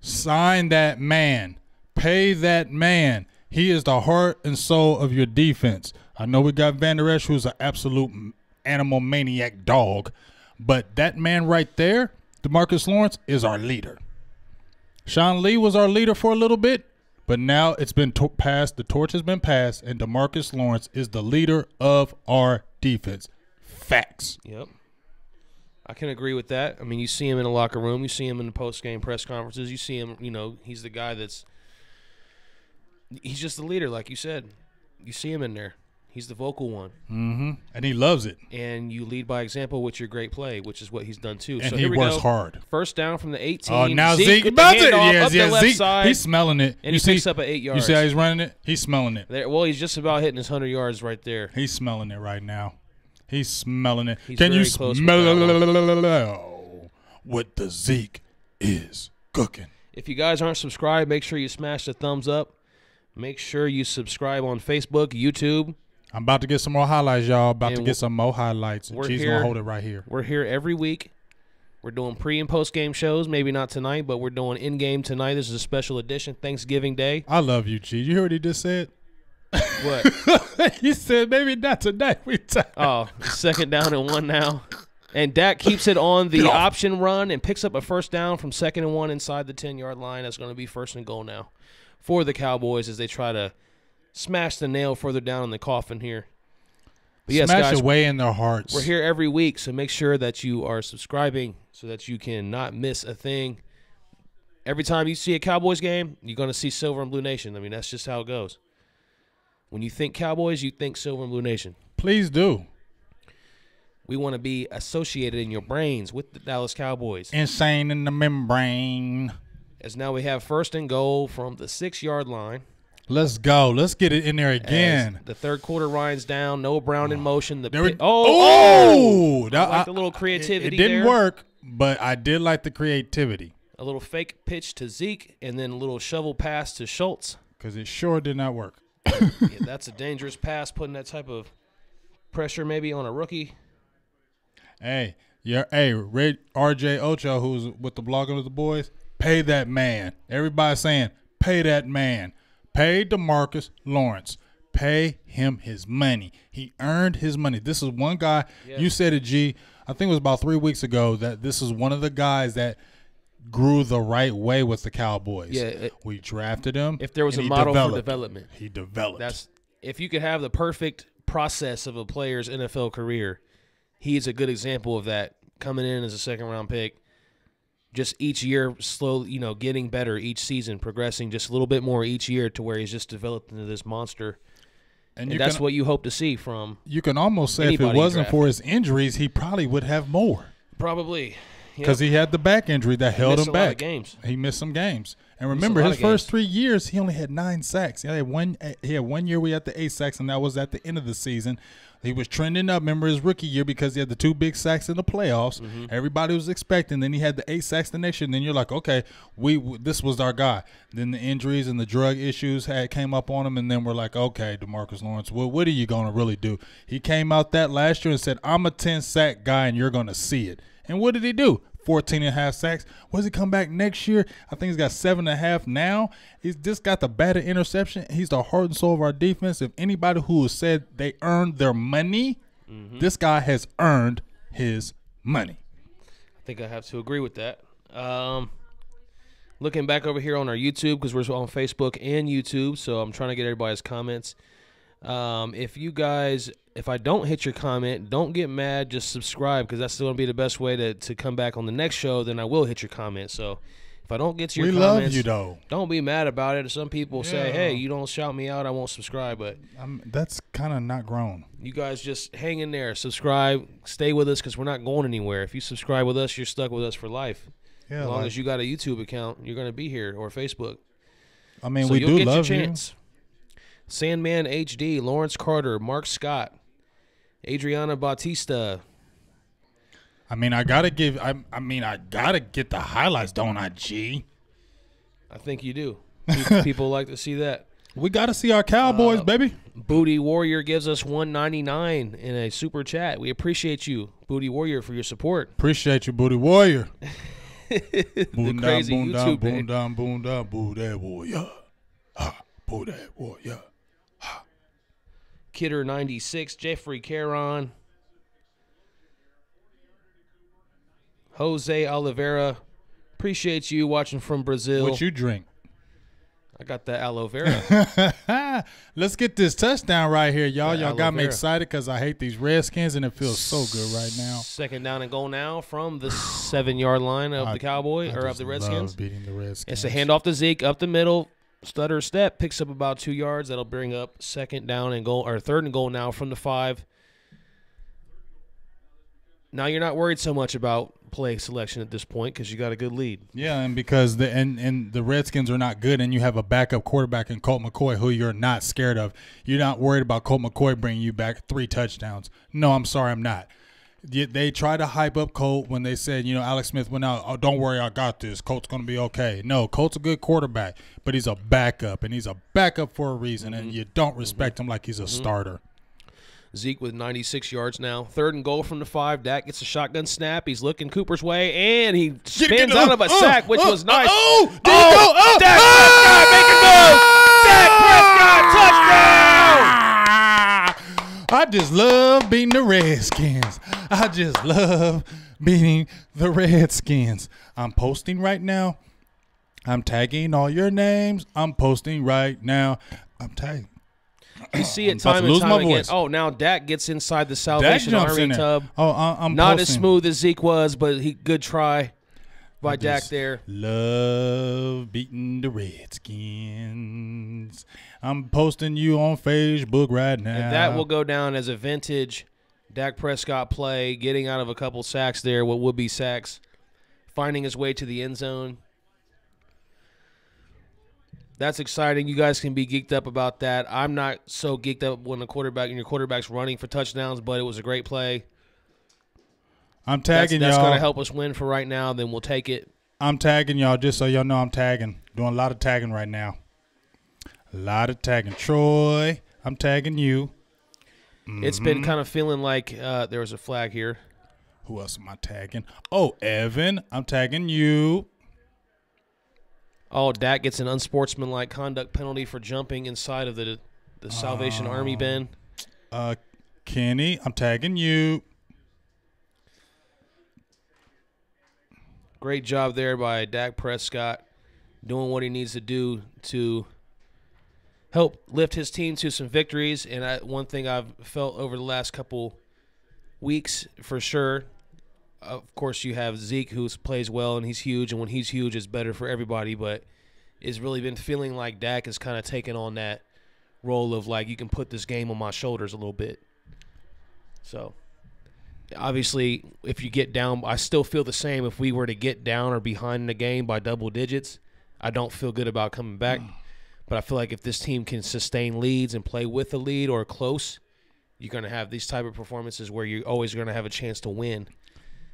Sign that man. Pay that man. He is the heart and soul of your defense. I know we got Van Der Esch, who's an absolute animal maniac dog, but that man right there, DeMarcus Lawrence, is our leader. Sean Lee was our leader for a little bit, but now it's been passed. The torch has been passed, and DeMarcus Lawrence is the leader of our defense. Facts. Yep. I can agree with that. I mean, you see him in the locker room. You see him in the post-game press conferences. You see him, he's the guy he's just the leader, like you said. You see him in there. He's the vocal one. Mm-hmm. And he loves it. And you lead by example with your great play, which is what he's done too. And so he works hard. 1st down from the 18. Oh, now Zeke about it. Up the left side, he's smelling it. And he picks up at 8 yards. You see how he's running it? He's smelling it. Well, he's just about hitting his 100 yards right there. He's smelling it right now. He's smelling it. He's Can you smell what the Zeke is cooking? If you guys aren't subscribed, make sure you smash the thumbs up. Make sure you subscribe on Facebook, YouTube. I'm about to get some more highlights, y'all. About to get some more highlights. And she's going to hold it right here. We're here every week. We're doing pre- and post-game shows. Maybe not tonight, but we're doing in-game tonight. This is a special edition, Thanksgiving Day. I love you, G. You hear what he just said? What? He said maybe not tonight. Oh, 2nd down and 1 now. And Dak keeps it on the option run and picks up a 1st down from 2nd and 1 inside the 10-yard line. That's going to be 1st and goal now for the Cowboys as they try to smash the nail further down in the coffin here. But yes, smash guys, it way in their hearts. We're here every week, so make sure that you are subscribing so that you can not miss a thing. Every time you see a Cowboys game, you're going to see Silver and Blue Nation. I mean, that's just how it goes. When you think Cowboys, you think Silver and Blue Nation. Please do. We want to be associated in your brains with the Dallas Cowboys. Insane in the membrane. As now we have 1st and goal from the 6-yard line. Let's go. Let's get it in there again. As the 3rd quarter winds down. Noah Brown in motion. That like the little creativity. It didn't work, but I did like the creativity. A little fake pitch to Zeke and then a little shovel pass to Schultz. Because it sure did not work. Yeah, that's a dangerous pass, putting that type of pressure maybe on a rookie. Hey, RJ Ocho, who's with the Blogging with the Boys, pay that man. Everybody's saying, pay that man. Pay DeMarcus Lawrence. Pay him his money. He earned his money. This is one guy, You said it, G, I think it was about 3 weeks ago, that this is one of the guys that grew the right way with the Cowboys. Yeah, we drafted him. If there was a model for development. He developed. If you could have the perfect process of a player's NFL career, he is a good example of that. Coming in as a 2nd-round pick, just each year slowly, getting better each season, progressing just a little bit more each year to where he's just developed into this monster. And that's what you hope to see from. You can almost say if it wasn't for his injuries, he probably would have more. Probably. Because he had the back injury that held him back. Games. He missed some games. And remember, his first 3 years, he only had 9 sacks. He had one year we had the 8 sacks, and that was at the end of the season. He was trending up. Remember his rookie year because he had the 2 big sacks in the playoffs. Everybody was expecting. Then he had the 8 sacks the next year. And then you're like, okay, this was our guy. Then the injuries and the drug issues came up on him. And then we're like, okay, DeMarcus Lawrence, what are you going to really do? He came out that last year and said, I'm a 10-sack guy, and you're going to see it. And what did he do? 14.5 sacks. What does he come back next year? I think he's got 7.5 now. He's just got the batted interception. He's the heart and soul of our defense. If anybody who has said they earned their money, this guy has earned his money. I think I have to agree with that. Looking back over here on our YouTube, because we're on Facebook and YouTube, so I'm trying to get everybody's comments. If I don't hit your comment, don't get mad. Just subscribe, because that's still going to be the best way to come back on the next show. Then I will hit your comment. So if I don't get to your comments, we love you, though. Don't be mad about it. Some people say, hey, you don't shout me out, I won't subscribe. But that's kind of not grown. You guys just hang in there. Subscribe. Stay with us, because we're not going anywhere. If you subscribe with us, you're stuck with us for life. Yeah, as long as you got a YouTube account, you're going to be here, or Facebook. I mean, so we do love your chance. Sandman HD, Lawrence Carter, Mark Scott, Adriana Bautista. I mean, I gotta get the highlights, don't I, G? I think you do. People like to see that. We gotta see our Cowboys, baby. Booty Warrior gives us $1.99 in a super chat. We appreciate you, Booty Warrior, for your support. Appreciate you, Booty Warrior. The crazy YouTube boom down, Booty Warrior. Booty Warrior. Kidder 96, Jeffrey Caron, Jose Oliveira. Appreciate you watching from Brazil. What you drink? I got the aloe vera. Let's get this touchdown right here, y'all. Y'all got me excited because I hate these Redskins, and it feels so good right now. 2nd down and goal now from the 7-yard line of the Cowboys, or of the Redskins. Love beating the Redskins. It's a handoff to Zeke up the middle. Stutter step, picks up about 2 yards. That'll bring up 2nd down and goal, or 3rd and goal now from the 5. Now you're not worried so much about play selection at this point because you got a good lead. Yeah, and because the Redskins are not good, and you have a backup quarterback in Colt McCoy who you're not scared of. You're not worried about Colt McCoy bringing you back 3 touchdowns. No, I'm sorry, I'm not. They tried to hype up Colt when they said, Alex Smith went out, oh, don't worry, I got this. Colt's going to be okay. No, Colt's a good quarterback, but he's a backup, and he's a backup for a reason, and you don't respect him like he's a starter. Zeke with 96 yards now. 3rd and goal from the 5. Dak gets a shotgun snap. He's looking Cooper's way, and he spins out of a sack, which was nice. Dak Prescott making moves. Dak Prescott, touchdown! I just love beating the Redskins. I just love beating the Redskins. I'm posting right now. I'm tagging all your names. I'm posting right now. I'm tagging. You see it time and time again. Oh, now Dak gets inside the Salvation Army tub. Oh, I'm not posting. As smooth as Zeke was, but good try by Dak there. Love beating the Redskins. I'm posting you on Facebook right now. And that will go down as a vintage Dak Prescott play, getting out of a couple sacks there, what would be sacks, finding his way to the end zone. That's exciting. You guys can be geeked up about that. I'm not so geeked up when your quarterback's running for touchdowns, but it was a great play. I'm tagging y'all. That's going to help us win for right now. Then we'll take it. I'm tagging y'all just so y'all know I'm tagging. Doing a lot of tagging right now. A lot of tagging. Troy, I'm tagging you. It's been kind of feeling like there was a flag here. Who else am I tagging? Oh, Evan, I'm tagging you. Oh, Dak gets an unsportsmanlike conduct penalty for jumping inside of the Salvation Army bin. Kenny, I'm tagging you. Great job there by Dak Prescott, doing what he needs to do to help lift his team to some victories. And one thing I've felt over the last couple weeks for sure, Of course, you have Zeke, who plays well, and he's huge. And when he's huge, it's better for everybody. But it's really been feeling like Dak has kind of taken on that role of, like, you can put this game on my shoulders a little bit. So, obviously, if you get down, I still feel the same. If we were to get down or behind in the game by double digits, I don't feel good about coming back. But I feel like if this team can sustain leads and play with a lead or close, you're going to have these type of performances where you're always going to have a chance to win.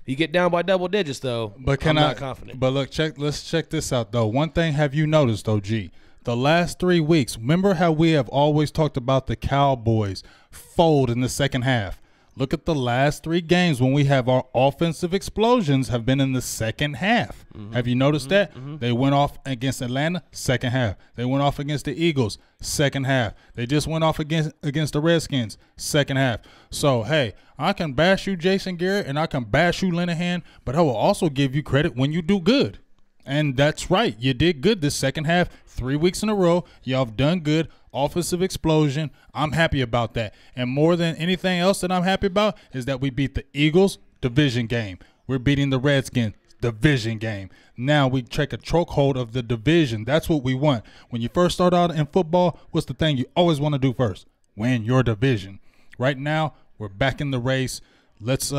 You get down by double digits, though, but I'm not confident. But look, let's check this out, though. One thing have you noticed, though, G? The last 3 weeks, remember how we have always talked about the Cowboys fold in the second half? Look at the last 3 games when we have our offensive explosions have been in the second half. Have you noticed that? They went off against Atlanta, second half. They went off against the Eagles, second half. They just went off against the Redskins, second half. So, hey, I can bash you, Jason Garrett, and I can bash you, Linehan, but I will also give you credit when you do good. And that's right. You did good this second half, 3 weeks in a row. Y'all have done good. Offensive explosion. I'm happy about that. And more than anything else that I'm happy about is that we beat the Eagles division game. We're beating the Redskins division game. Now we take a chokehold of the division. That's what we want. When you first start out in football, what's the thing you always want to do first? Win your division. Right now, we're back in the race. Let's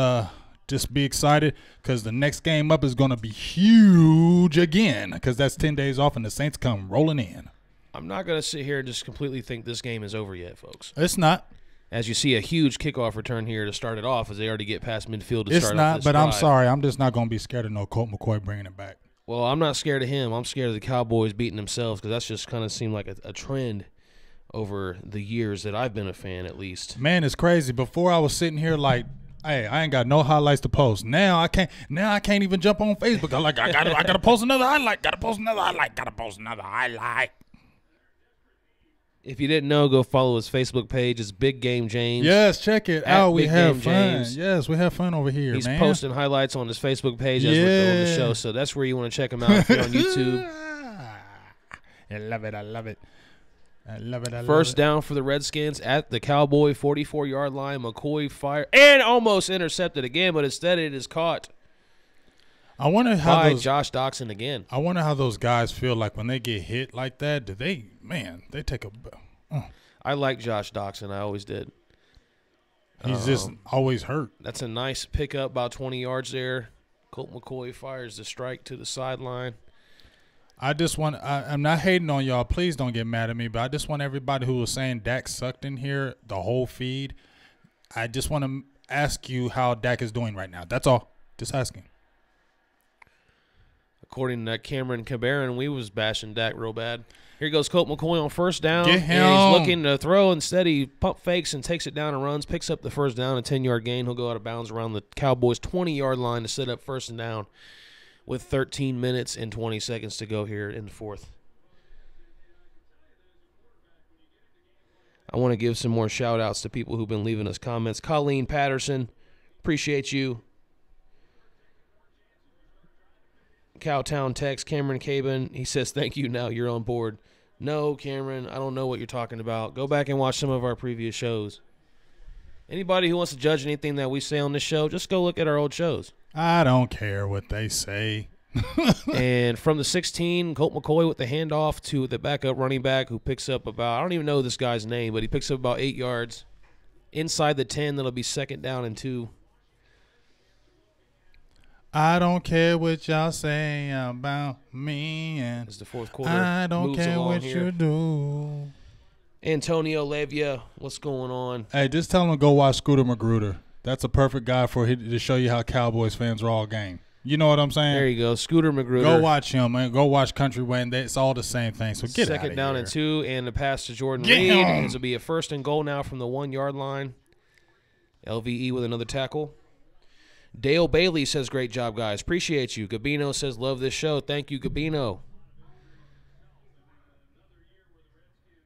just be excited because the next game up is going to be huge again because that's 10 days off and the Saints come rolling in. I'm not going to sit here and just completely think this game is over yet, folks. It's not. As you see a huge kickoff return here to start it off as they already get past midfield to it's start not, off this but drive. I'm sorry. I'm just not going to be scared of no Colt McCoy bringing it back. Well, I'm not scared of him. I'm scared of the Cowboys beating themselves because that's just kind of seemed like a trend over the years that I've been a fan, at least. Man, it's crazy. Before I was sitting here like, hey, I ain't got no highlights to post. Now I can't even jump on Facebook. I gotta post another highlight. Gotta post another highlight. If you didn't know, go follow his Facebook page. It's Big Game James. Yes, check it out. We have fun. James. Yes, we have fun over here, He's man. posting highlights on his Facebook page as we're doing the show, so that's where you want to check him out if you're on YouTube. I love it. I love it. First down for the Redskins at the Cowboy 44-yard line. McCoy fired and almost intercepted again, but instead it is caught. I wonder how by Josh Doxson again. I wonder how those guys feel like when they get hit like that. Do they take a I like Josh Doxson. I always did. He's just always hurt. That's a nice pickup, about 20 yards there. Colt McCoy fires the strike to the sideline. I'm not hating on y'all. Please don't get mad at me, but I just want everybody who was saying Dak sucked in here, the whole feed, I just want to ask you how Dak is doing right now. That's all. Just asking. According to Cameron Cabaran, we was bashing Dak real bad. Here goes Colt McCoy on first down. Get him. And he's looking to throw. Instead, he pump fakes and takes it down and runs, picks up the first down, a 10-yard gain. He'll go out of bounds around the Cowboys' 20-yard line to set up first and down with 13 minutes and 20 seconds to go here in the fourth. I want to give some more shout-outs to people who've been leaving us comments. Colleen Patterson, appreciate you. Cowtown text, Cameron Caban, he says, thank you, now you're on board. No, Cameron, I don't know what you're talking about. Go back and watch some of our previous shows. Anybody who wants to judge anything that we say on this show, just go look at our old shows. I don't care what they say. And from the 16, Colt McCoy with the handoff to the backup running back who picks up about, I don't even know this guy's name, but he picks up about 8 yards. Inside the 10, that'll be second down and 2. I don't care what y'all say about me. And it's the fourth quarter. I don't care what you do. Antonio Levia, what's going on? Hey, just tell him to go watch Scooter Magruder. That's a perfect guy to show you how Cowboys fans are all game. You know what I'm saying? There you go, Scooter Magruder. Go watch him, man. Go watch Country Wayne. It's all the same thing. So get out of here. Second down and 2, and the pass to Jordan Reed. This will be a first and goal now from the 1-yard line. LVE with another tackle. Dale Bailey says, great job, guys. Appreciate you. Gabino says, love this show. Thank you, Gabino.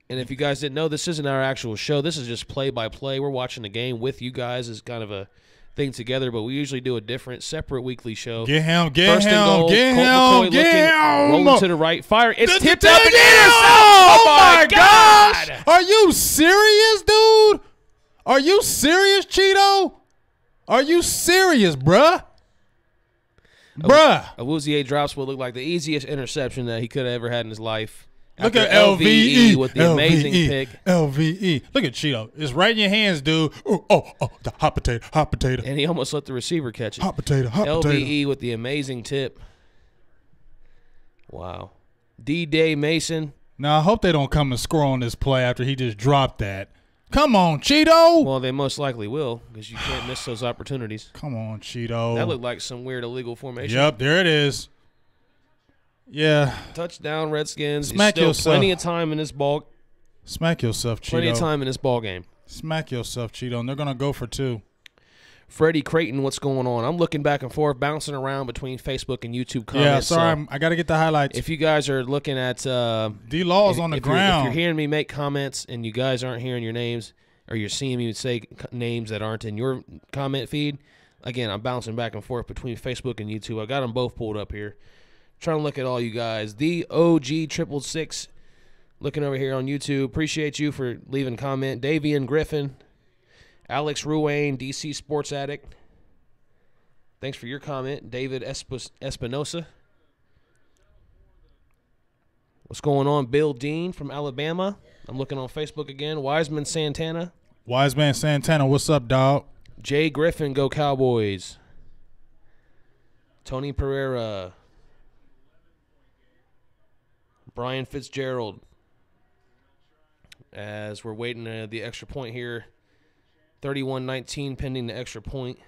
And if you guys didn't know, this isn't our actual show. This is just play-by-play. We're watching the game with you guys as kind of a thing together, but we usually do a different, separate weekly show. Get him, First and goal, get Colt him, McCoy get him. Rolling to the right. Fire. It's tipped up and intercepted. Oh, my God. gosh. Are you serious, dude? Are you serious, Cheeto? Are you serious, bruh? Bruh. Awuzie drops what looked like the easiest interception that he could have ever had in his life. Look at LVE with the amazing pick. LVE. Look at Cheeto. It's right in your hands, dude. Oh, the hot potato. And he almost let the receiver catch it. Hot potato. LVE with the amazing tip. Wow. D-Day Mason. Now, I hope they don't come and score on this play after he just dropped that. Come on, Cheeto. Well, they most likely will because you can't miss those opportunities. Come on, Cheeto. That looked like some weird illegal formation. Yep, there it is. Yeah. Touchdown, Redskins. Smack Still yourself. plenty of time in this ball. Smack yourself, Cheeto. Plenty of time in this ball game. Smack yourself, Cheeto. And they're going to go for 2. Freddie Creighton, what's going on? I'm looking back and forth, bouncing around between Facebook and YouTube comments. Yeah, sorry. So I got to get the highlights. if you guys are looking at D-Law's on the ground. If you're hearing me make comments and you guys aren't hearing your names or you're seeing me say names that aren't in your comment feed, again, I'm bouncing back and forth between Facebook and YouTube. I got them both pulled up here. Trying to look at all you guys. The OG 666 looking over here on YouTube. Appreciate you for leaving a comment. Davian Griffin, Alex Ruane, DC Sports Addict. Thanks for your comment. David Espinosa. What's going on? Bill Dean from Alabama. I'm looking on Facebook again. Wiseman Santana. Wiseman Santana, what's up, dog? Jay Griffin, go Cowboys. Tony Pereira. Brian Fitzgerald. As we're waiting the extra point here. 31-19 pending the extra point.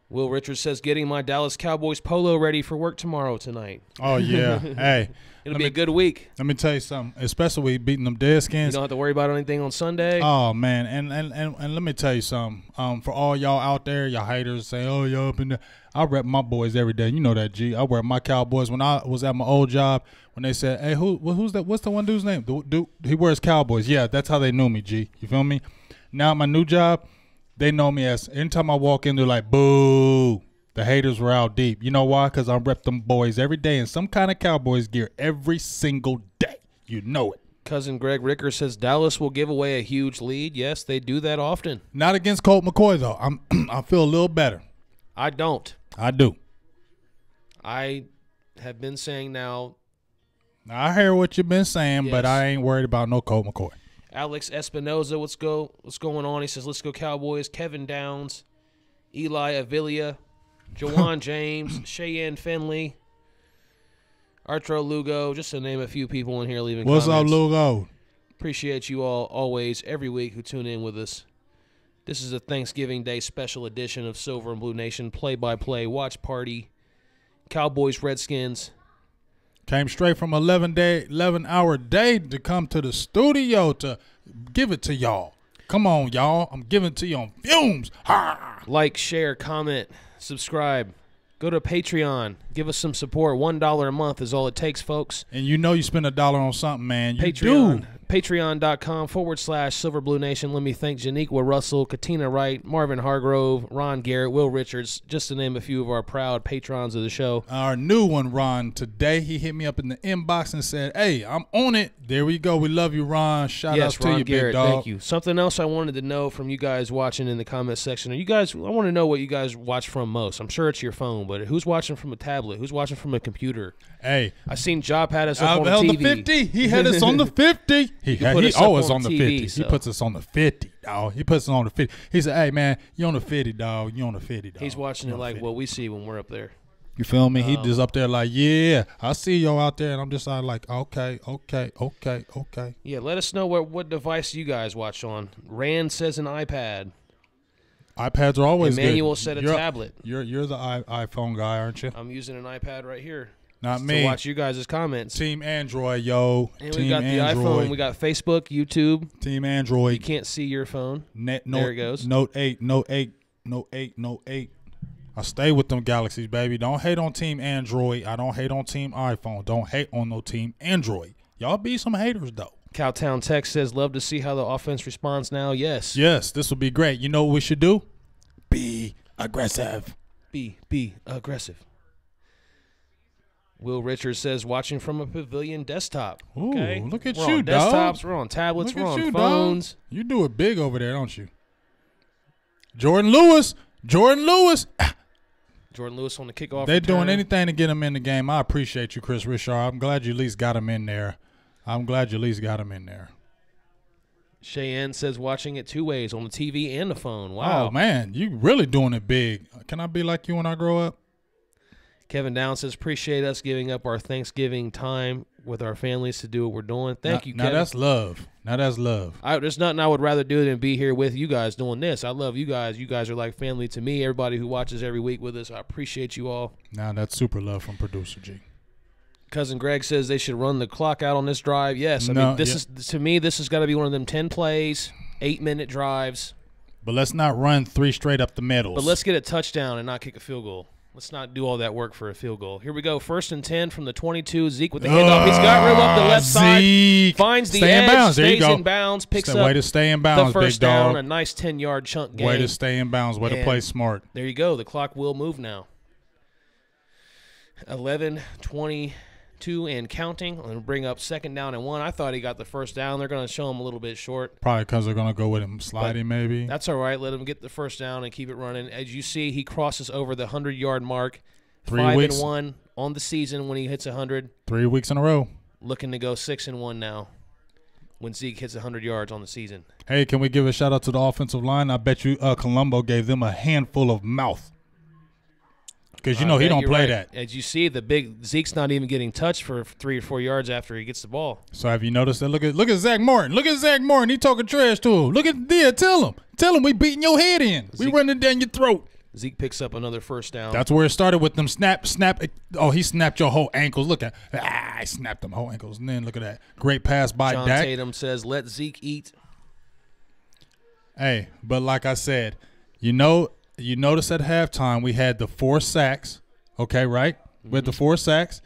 Will Richards says, getting my Dallas Cowboys polo ready for work tomorrow tonight. Oh, yeah. Hey. It'll be a good week. Let me tell you something, especially we beating them Redskins. You don't have to worry about anything on Sunday. Oh, man. And let me tell you something. For all y'all out there, y'all haters say, oh, y'all up in there. I rep my boys every day. You know that, G. I rep my Cowboys. When I was at my old job, when they said, hey, who's that? What's the one dude's name? Dude, he wears Cowboys. Yeah, that's how they knew me, G. You feel me? Now at my new job, they know me as, anytime I walk in, they're like, boo. The haters were out deep. You know why? Because I rep them boys every day in some kind of Cowboys gear every single day. You know it. Cousin Greg Ricker says Dallas will give away a huge lead. Yes, they do that often. Not against Colt McCoy, though. I feel a little better. I don't. I do. I have been saying now. I hear what you've been saying, Yes. but I ain't worried about no Colt McCoy. Alex Espinoza, what's going on? He says, let's go Cowboys. Kevin Downs, Eli Avila, Jawan James, Cheyenne Finley, Arturo Lugo, just to name a few people in here leaving What's comments. up, Lugo? Appreciate you all always, every week, who tune in with us. This is a Thanksgiving Day special edition of Silver and Blue Nation play-by-play watch party. Cowboys, Redskins. Came straight from 11-hour day to come to the studio to give it to y'all. Come on, y'all. I'm giving it to you on fumes. Ha! Like, share, comment, subscribe. Go to Patreon. Give us some support. $1 a month is all it takes, folks. And you know you spend $1 on something, man. You Patreon. do. Patreon.com/Silver Blue Nation. Let me thank Janiqua Russell, Katina Wright, Marvin Hargrove, Ron Garrett, Will Richards, just to name a few of our proud patrons of the show. Our new one, Ron, today he hit me up in the inbox and said, hey, I'm on it. There we go. We love you, Ron. Shout out to Ron you, Garrett, big dog. thank you. Something else I wanted to know from you guys watching in the comment section. I want to know what you guys watch from most. I'm sure it's your phone, but who's watching from a tablet? Who's watching from a computer? Hey. I seen Job had us up on the TV. 50. He had us on the 50. He always on the TV, 50. so. He puts us on the 50, dog. He puts us on the 50. He said, hey, man, you on the 50, dog. You on the 50, dog. He's watching it like what we see when we're up there. You feel me? He just up there like, yeah, I see y'all out there. And I'm just like, okay. Yeah, let us know what device you guys watch on. Rand says an iPad. iPads are always Emmanuel good. said a tablet. You're the iPhone guy, aren't you? I'm using an iPad right here. Not to me. watch you guys' comments. Team Android, yo. And Team we got the Android. iPhone. We got Facebook, YouTube. Team Android. You can't see your phone. There it goes. Note 8. I stay with them Galaxies, baby. Don't hate on Team Android. I don't hate on Team iPhone. Don't hate on no Team Android. Y'all be some haters, though. Cowtown Tech says, love to see how the offense responds now. Yes. Yes, this will be great. You know what we should do? Be aggressive. Be aggressive. Will Richards says, watching from a pavilion desktop. Ooh, okay. look at we're you, on dog. desktops, we're on tablets, Look we're at on you, phones. dog. You do it big over there, don't you? Jordan Lewis. Jordan Lewis on the kickoff. They're doing anything to get him in the game. I appreciate you, Chris Richard. I'm glad you at least got him in there. Cheyenne says watching it 2 ways, on the TV and the phone. Wow. Oh, man, you really doing it big. Can I be like you when I grow up? Kevin Down says, appreciate us giving up our Thanksgiving time with our families to do what we're doing. Thank you, Kevin. Now that's love. There's nothing I would rather do than be here with you guys doing this. I love you guys. You guys are like family to me. Everybody who watches every week with us, I appreciate you all. Now that's super love from producer G. Cousin Greg says they should run the clock out on this drive. Yes, I mean, this has got to be one of them 10 plays, 8-minute drives. But let's not run 3 straight up the middle. But let's get a touchdown and not kick a field goal. Let's not do all that work for a field goal. Here we go. 1st and 10 from the 22. Zeke with the handoff. He's got room up the left side. Finds the edge. Stays in bounds. Picks up. Way to stay in bounds, the first big dog. down. A nice 10-yard chunk gain. Way to stay in bounds. Way to play smart. There you go. The clock will move now. 11:22 and counting. I'm going to bring up 2nd down and 1. I thought he got the first down. They're going to show him a little bit short. Probably because they're going to go with him sliding maybe. That's all right. Let him get the first down and keep it running. As you see, he crosses over the 100-yard mark. 3 weeks. 5-1 on the season when he hits 100. 3 weeks in a row. Looking to go 6-1 now when Zeke hits 100 yards on the season. Hey, can we give a shout-out to the offensive line? I bet you Colombo gave them a handful of mouth. Because, he don't play that. As you see, the big Zeke's not even getting touched for 3 or 4 yards after he gets the ball. So have you noticed that? Look at Zach Martin. Look at Zach Martin. He talking trash to him. Look at Dia. Tell him we beating your head in. We running down your throat. Zeke picks up another first down. That's where it started with them snap. Oh, he snapped your whole ankles. Look at I snapped them whole ankles. And then look at that. Great pass by John Dak. Tatum says, let Zeke eat. Hey, but like I said, you notice at halftime we had the 4 sacks. Okay, right? With the 4 sacks,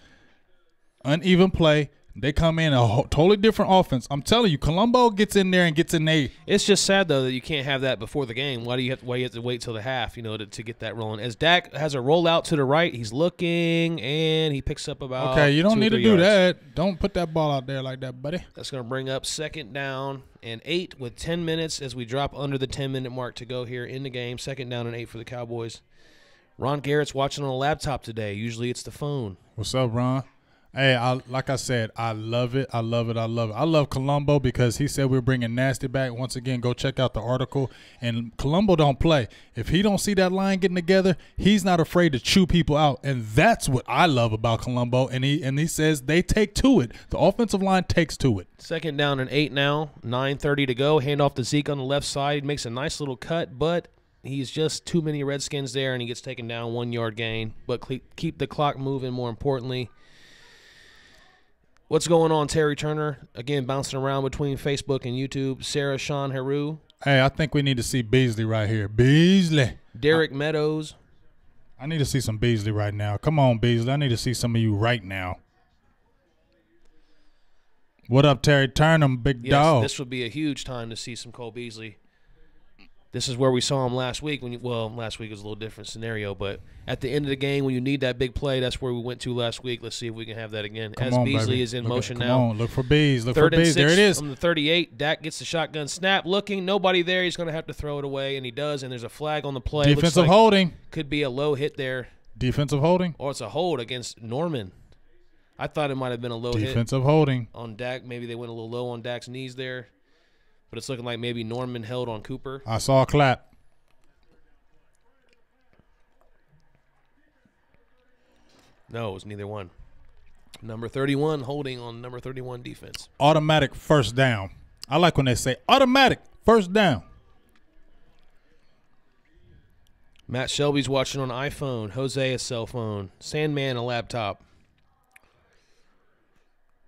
uneven play. They come in a totally different offense. I'm telling you, Colombo gets in there and gets in there. It's just sad, though, that you can't have that before the game. Why do you have to wait till the half, to get that rolling? As Dak has a rollout to the right, he's looking, and he picks up about Okay, you don't need to do yards. that. Don't put that ball out there like that, buddy. That's going to bring up 2nd down and 8 with 10 minutes as we drop under the 10-minute mark to go here in the game. 2nd down and 8 for the Cowboys. Ron Garrett's watching on a laptop today. Usually it's the phone. What's up, Ron? Hey, like I said, I love it. I love Colombo because he said we're bringing Nasty back. Once again, go check out the article. And Colombo don't play. If he don't see that line getting together, he's not afraid to chew people out. And that's what I love about Colombo. And he says they take to it. The offensive line takes to it. 2nd down and 8 now. 9:30 to go. Hand off to Zeke on the left side. He makes a nice little cut, but he's just too many Redskins there, and he gets taken down. 1-yard gain. But keep the clock moving, more importantly. What's going on, Terry Turner? Again, bouncing around between Facebook and YouTube. Sarah Sean Heru. Hey, I think we need to see Beasley right here. Beasley. Derek Meadows. I need to see some Beasley right now. Come on, Beasley. I need to see some of you right now. What up, Terry Turner, big dog? This would be a huge time to see some Cole Beasley. This is where we saw him last week. Last week was a little different scenario, but at the end of the game, when you need that big play, that's where we went to last week. Let's see if we can have that again. As Beasley is in motion now. Come on, look for Bees. Look 3rd for and Bees. 6 There it is. From the 38, Dak gets the shotgun snap. Looking, nobody there. He's going to have to throw it away, and he does, and there's a flag on the play. Defensive holding. Could be a low hit there. Defensive holding. Or it's a hold against Norman. I thought it might have been a low hit. Defensive holding. On Dak. Maybe they went a little low on Dak's knees there. But it's looking like maybe Norman held on Cooper. I saw a clap. No, it was neither one. Number 31 holding on number 31 defense. Automatic first down. I like when they say automatic first down. Matt Shelby's watching on iPhone. Jose a cell phone. Sandman a laptop.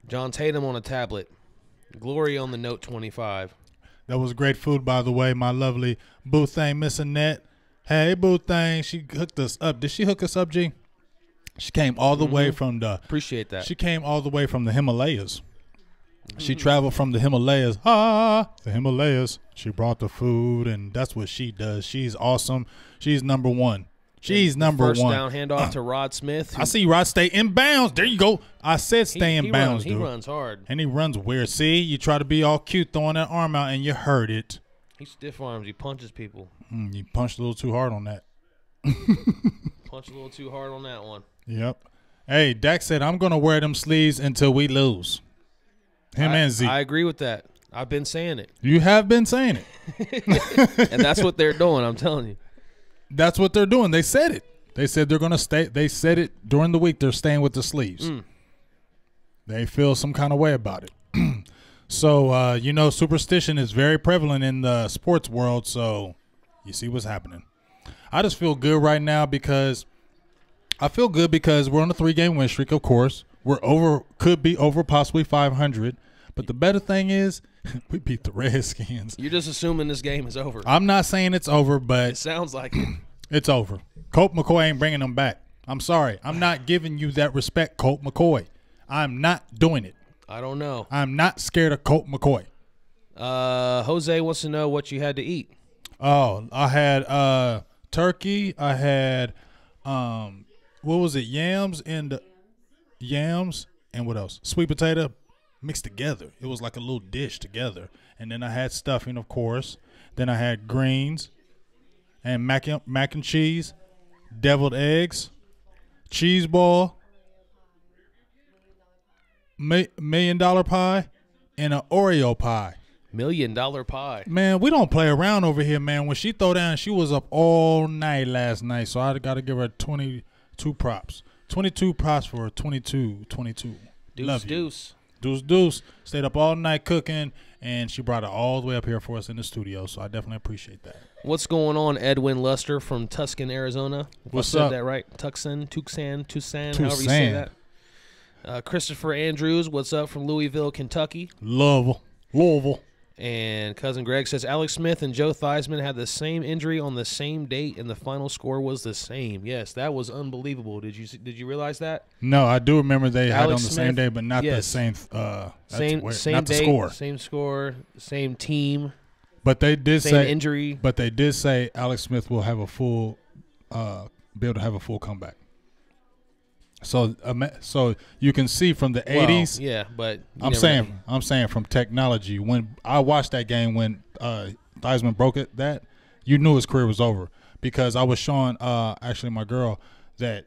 John Tatum on a tablet. Glory on the Note 25. That was great food, by the way. My lovely Boo Thing, Miss Annette. Hey, Boo Thing. She hooked us up. Did she hook us up, G? She came all the way from the. Appreciate that. She came all the way from the Himalayas. She traveled from the Himalayas. The Himalayas. She brought the food, and that's what she does. She's awesome. She's number one. She's number one. First down handoff to Rod Smith. I see Rod stay in bounds. There you go. I said stay in bounds, dude. He runs hard. And he runs weird. See, you try to be all cute throwing that arm out, and you hurt it. He stiff arms. He punches people. You punched a little too hard on that. Punch a little too hard on that one. Yep. Hey, Dak said, I'm going to wear them sleeves until we lose. Him and Zeke. I agree with that. I've been saying it. You have been saying it. And that's what they're doing, I'm telling you. That's what they're doing. They said it. They said they're going to stay. They said it during the week. They're staying with the sleeves. They feel some kind of way about it. So, superstition is very prevalent in the sports world. So you see what's happening. I just feel good right now because we're on a 3-game win streak, of course. Could be over possibly 500. But the better thing is we beat the Redskins. You're just assuming this game is over. I'm not saying it's over, but it sounds like it. It's over. Colt McCoy ain't bringing them back. I'm sorry. I'm not giving you that respect, Colt McCoy. I'm not doing it. I don't know. I'm not scared of Colt McCoy. Jose wants to know what you had to eat. Oh, I had turkey. I had what was it? Yams and what else? Sweet potato mixed together. It was like a little dish together. And then I had stuffing, of course. Then I had greens and mac and cheese, deviled eggs, cheese ball, $1 million pie, and an Oreo pie. $1 million pie. Man, we don't play around over here, man. When she throw down, she was up all night last night, so I got to give her 22 props. 22 props for 22. Love you. Deuce. Stayed up all night cooking, and she brought it all the way up here for us in the studio, so I definitely appreciate that. What's going on, Edwin Luster from Tucson, Arizona? What's up? I said that right? Tucson, however you say that. Christopher Andrews, what's up from Louisville, Kentucky? Louisville. And Cousin Greg says, Alex Smith and Joe Theismann had the same injury on the same date, and the final score was the same. Yes, that was unbelievable. Did you realize that? No, I do remember they had on the Smith, same day, but not the same. Same not the date, score. Same score, same team. But they did same say injury. But they did say Alex Smith will have a full, be able to have a full comeback. So you can see from the 80s. Yeah, but I'm saying from technology. When I watched that game when Theismann broke that you knew his career was over because I was showing actually my girl that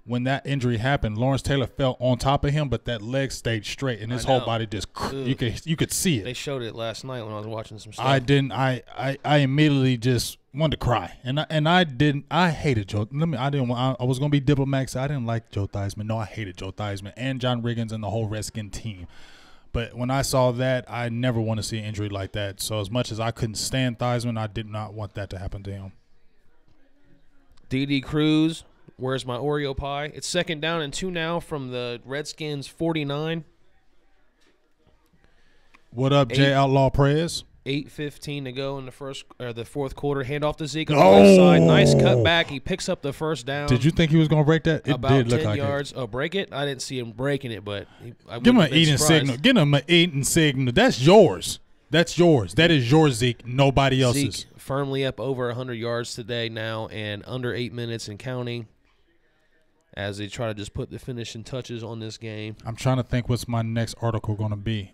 when that injury happened, Lawrence Taylor fell on top of him, but that leg stayed straight and his whole body just you could see it. They showed it last night when I was watching some stuff. I didn't. I immediately just wanted to cry, and I didn't. I hated Joe. I was gonna be diplomatic. So I didn't like Joe Theismann. No, I hated Joe Theismann and John Riggins and the whole Redskins team. But when I saw that, I never want to see an injury like that. So as much as I couldn't stand Theismann, I did not want that to happen to him. D.D. Cruz, where's my Oreo pie? It's 2nd down and 2 now from the Redskins 49. What up, Jay Outlaw Prez? 8:15 to go in the fourth quarter. Handoff to Zeke on the left side. Nice cutback. He picks up the first down. Did you think he was going to break that? It about did look 10 like yards. it. Oh, break it? I didn't see him breaking it, but give him an eating signal. Give him an eating signal. That's yours. That's yours. That is yours, Zeke. Nobody else's. Zeke firmly up over 100 yards today now and under 8 minutes and counting as they try to just put the finishing touches on this game. I'm trying to think what's my next article going to be.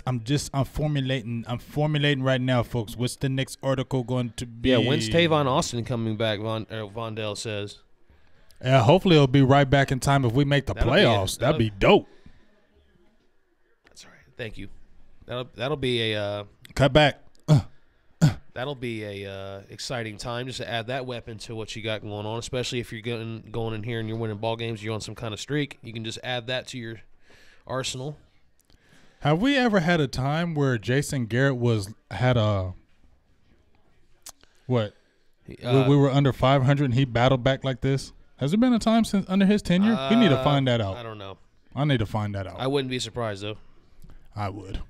I'm formulating right now, folks. What's the next article going to be? Yeah, when's Tavon Austin coming back, Vondell says. Yeah, hopefully it'll be right back in time if we make the playoffs. That'd be dope. That's all right. Thank you. That'll be a cut back. That'll be a exciting time just to add that weapon to what you got going on, especially if you're going in here and you're winning ball games, you're on some kind of streak. You can just add that to your arsenal. Have we ever had a time where Jason Garrett had a what? We were under 500 and he battled back like this. Has there been a time since under his tenure? We need to find that out. I don't know. I need to find that out. I wouldn't be surprised though. I would.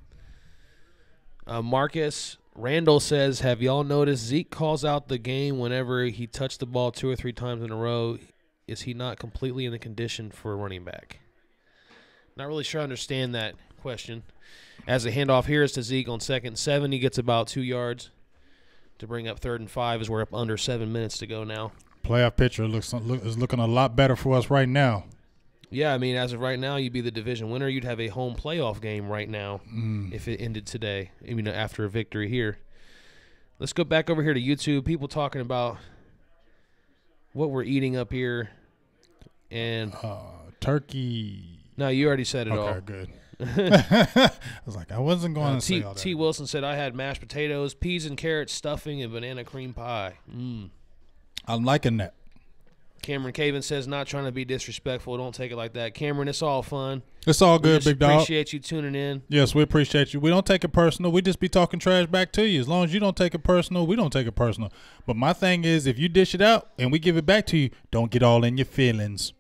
Marcus Randall says, have y'all noticed Zeke calls out the game whenever he touched the ball 2 or 3 times in a row? Is he not completely in the condition for a running back? Not really sure I understand that question. As the handoff here is to Zeke on 2nd and 7, he gets about 2 yards to bring up 3rd and 5 as we're up under 7 minutes to go now. Playoff picture is looking a lot better for us right now. Yeah, I mean, as of right now, you'd be the division winner. You'd have a home playoff game right now if it ended today, after a victory here. Let's go back over here to YouTube. People talking about what we're eating up here. And turkey. No, you already said it all. Okay, good. I was like, I wasn't going to say all that. T. Wilson said, I had mashed potatoes, peas and carrots, stuffing, and banana cream pie. I'm liking that. Cameron Caven says, not trying to be disrespectful. Don't take it like that. Cameron, it's all fun. It's all good, big dog. Appreciate you tuning in. Yes, we appreciate you. We don't take it personal. We just be talking trash back to you. As long as you don't take it personal, we don't take it personal. But my thing is, if you dish it out and we give it back to you, don't get all in your feelings.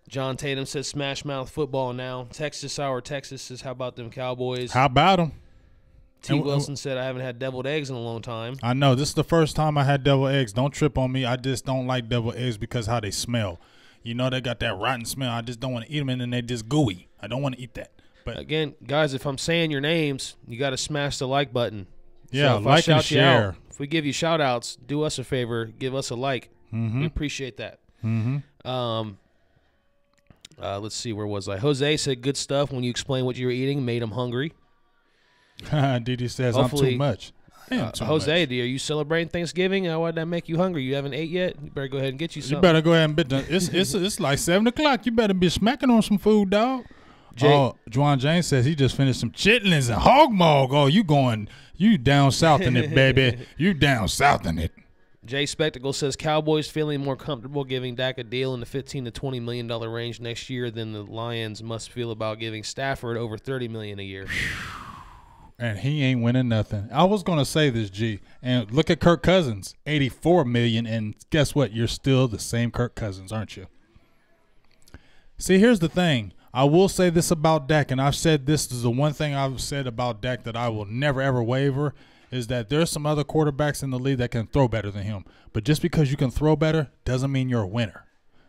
John Tatum says, smash mouth football now. Texas says, how about them Cowboys? How about them? T. Wilson said, I haven't had deviled eggs in a long time. I know. This is the first time I had deviled eggs. Don't trip on me. I just don't like deviled eggs because how they smell. You know, they got that rotten smell. I just don't want to eat them, and then they just gooey. I don't want to eat that. But again, guys, if I'm saying your names, you got to smash the like button. Yeah, so like and share. If we give you shout-outs, do us a favor. Give us a like. We appreciate that. Let's see. Where was I? Jose said, good stuff. When you explain what you were eating, made him hungry. Didi says, hopefully, I'm too much. Jose, are you celebrating Thanksgiving? Why did that make you hungry? You haven't ate yet? You better go ahead and get you something. You better go ahead and get done. It's like 7 o'clock. You better be smacking on some food, dog. Juan James says he just finished some chitlins and hog mog. Oh, you down south in it, baby. You down south in it. Jay Spectacle says Cowboys feeling more comfortable giving Dak a deal in the $15 to $20 million range next year than the Lions must feel about giving Stafford over $30 million a year. And he ain't winning nothing. I was gonna say this, G. And look at Kirk Cousins, $84 million, and guess what? You're still the same Kirk Cousins, aren't you? See, here's the thing. I will say this about Dak, and I've said this is the one thing I've said about Dak that I will never ever waver, is that there's some other quarterbacks in the league that can throw better than him. But just because you can throw better doesn't mean you're a winner.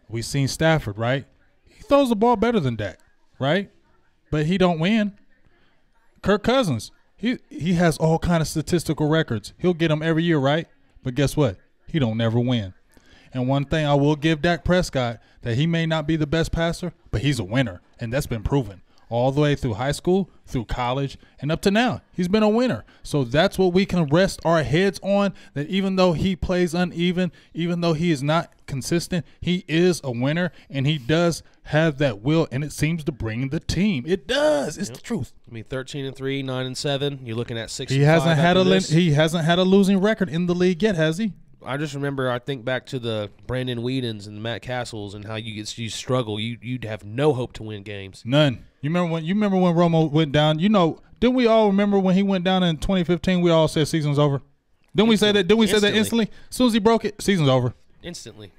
We've seen Stafford, right? He throws the ball better than Dak, right? But he don't win. Kirk Cousins, he has all kind of statistical records. He'll get them every year, right? But guess what? He don't never win. And one thing I will give Dak Prescott, that he may not be the best passer, but he's a winner, and that's been proven. All the way through high school, through college, and up to now. He's been a winner. So that's what we can rest our heads on, that even though he plays uneven, even though he is not consistent, he is a winner, and he does have that will, and it seems to bring the team. It does. It's the truth. I mean, 13-3, 9-7. You're looking at 6. He hasn't had a losing record in the league yet, has he? I just remember, I think back to the Brandon Whedons and the Matt Castles and how you struggle. You'd have no hope to win games. None. You remember when Romo went down? You know, didn't we all remember when he went down in 2015? We all said season's over. Didn't we say that? Didn't we say that instantly? As soon as he broke it, season's over. Instantly.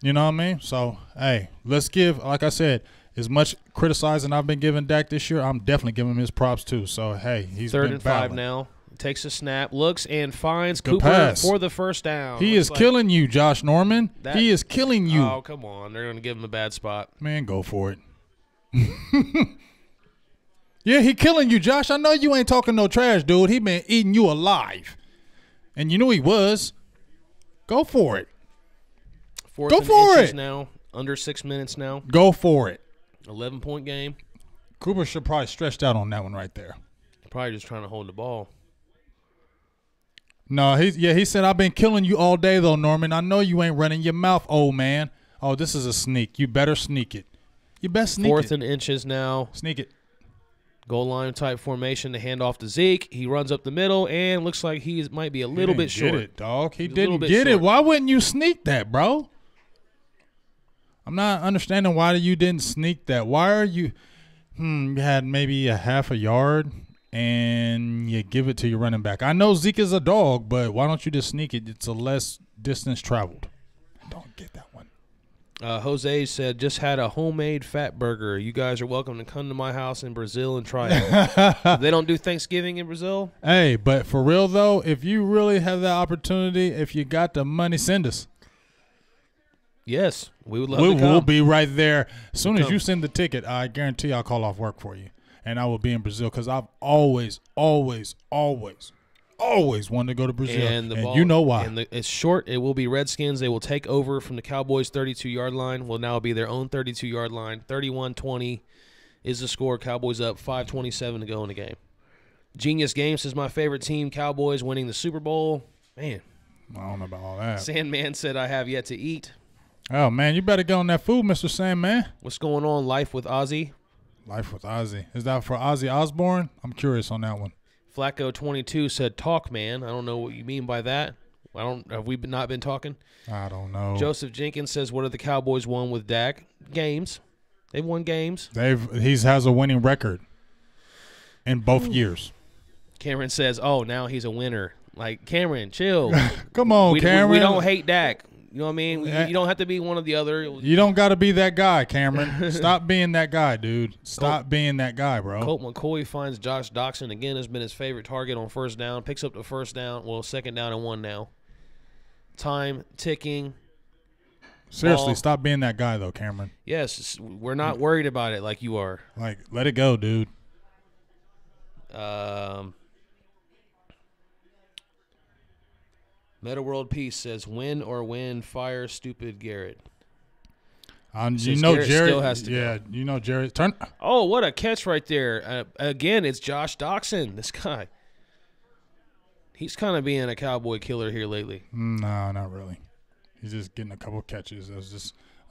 You know what I mean? So, hey, let's give, like I said, as much criticizing I've been giving Dak this year, I'm definitely giving him his props too. So, hey, he's third been and battling. 5 now. Takes a snap, looks, and finds Good Cooper pass. for the first down. He is killing you, Josh Norman. He is killing you. Oh, come on. They're going to give him a bad spot. Man, go for it. Yeah, he killing you, Josh. I know you ain't talking no trash, dude. He been eating you alive. And you knew he was. Go for it. Go for it. Now, under 6 minutes now. Go for it. 11-point game. Cooper should probably stretched out on that one right there. Probably just trying to hold the ball. No, he said, I've been killing you all day, though, Norman. I know you ain't running your mouth, old man. Oh, this is a sneak. You better sneak it. You best sneak it. 4th and inches now. Sneak it. Goal line type formation to hand off to Zeke. He runs up the middle and looks like he might be a little bit short. Get it, dog. He didn't get it. Why wouldn't you sneak that, bro? I'm not understanding why you didn't sneak that. Why are you you had maybe a half a yard and you give it to your running back. I know Zeke is a dog, but why don't you just sneak it? It's a less distance traveled. I don't get that one. Jose said, just had a homemade fat burger. You guys are welcome to come to my house in Brazil and try it. They don't do Thanksgiving in Brazil? Hey, but for real, though, if you really have that opportunity, if you got the money, send us. Yes, we would love to come. We'll be right there. As soon as you send the ticket, I guarantee I'll call off work for you. And I will be in Brazil because I've always wanted to go to Brazil. And you know why. And it's short. It will be Redskins. They will take over from the Cowboys' 32-yard line. Will now be their own 32-yard line. 31-20 is the score. Cowboys up, 5:27 to go in the game. Genius Games is my favorite team. Cowboys winning the Super Bowl. Man. I don't know about all that. Sandman said, I have yet to eat. Oh, man, you better get on that food, Mr. Sandman. What's going on? Life with Ozzy. Life with Ozzy. Is that for Ozzy Osbourne? I'm curious on that one. Flacco22 said, talk, man. I don't know what you mean by that. Have we not been talking? I don't know. Joseph Jenkins says, what have the Cowboys won with Dak? Games. They've won games. He has a winning record in both years. Cameron says, oh, now he's a winner. Like, Cameron, chill. Come on, Cameron. We don't hate Dak. You know what I mean? You don't have to be one or the other. You don't got to be that guy, Cameron. Stop being that guy, dude. Stop being that guy, bro. Colt McCoy finds Josh Doxson again has been his favorite target on first down. Picks up the first down. Well, second down and 1 now. Time ticking. Seriously, stop being that guy, though, Cameron. Yes, we're not worried about it like you are. Like, let it go, dude. Meta World Peace says, win or win, fire stupid Garrett. You know Garrett Jared still has to go. You know Jared. Turn. Oh, what a catch right there. Again, it's Josh Doxson, this guy. He's kind of being a Cowboy killer here lately. No, not really. He's just getting a couple catches. That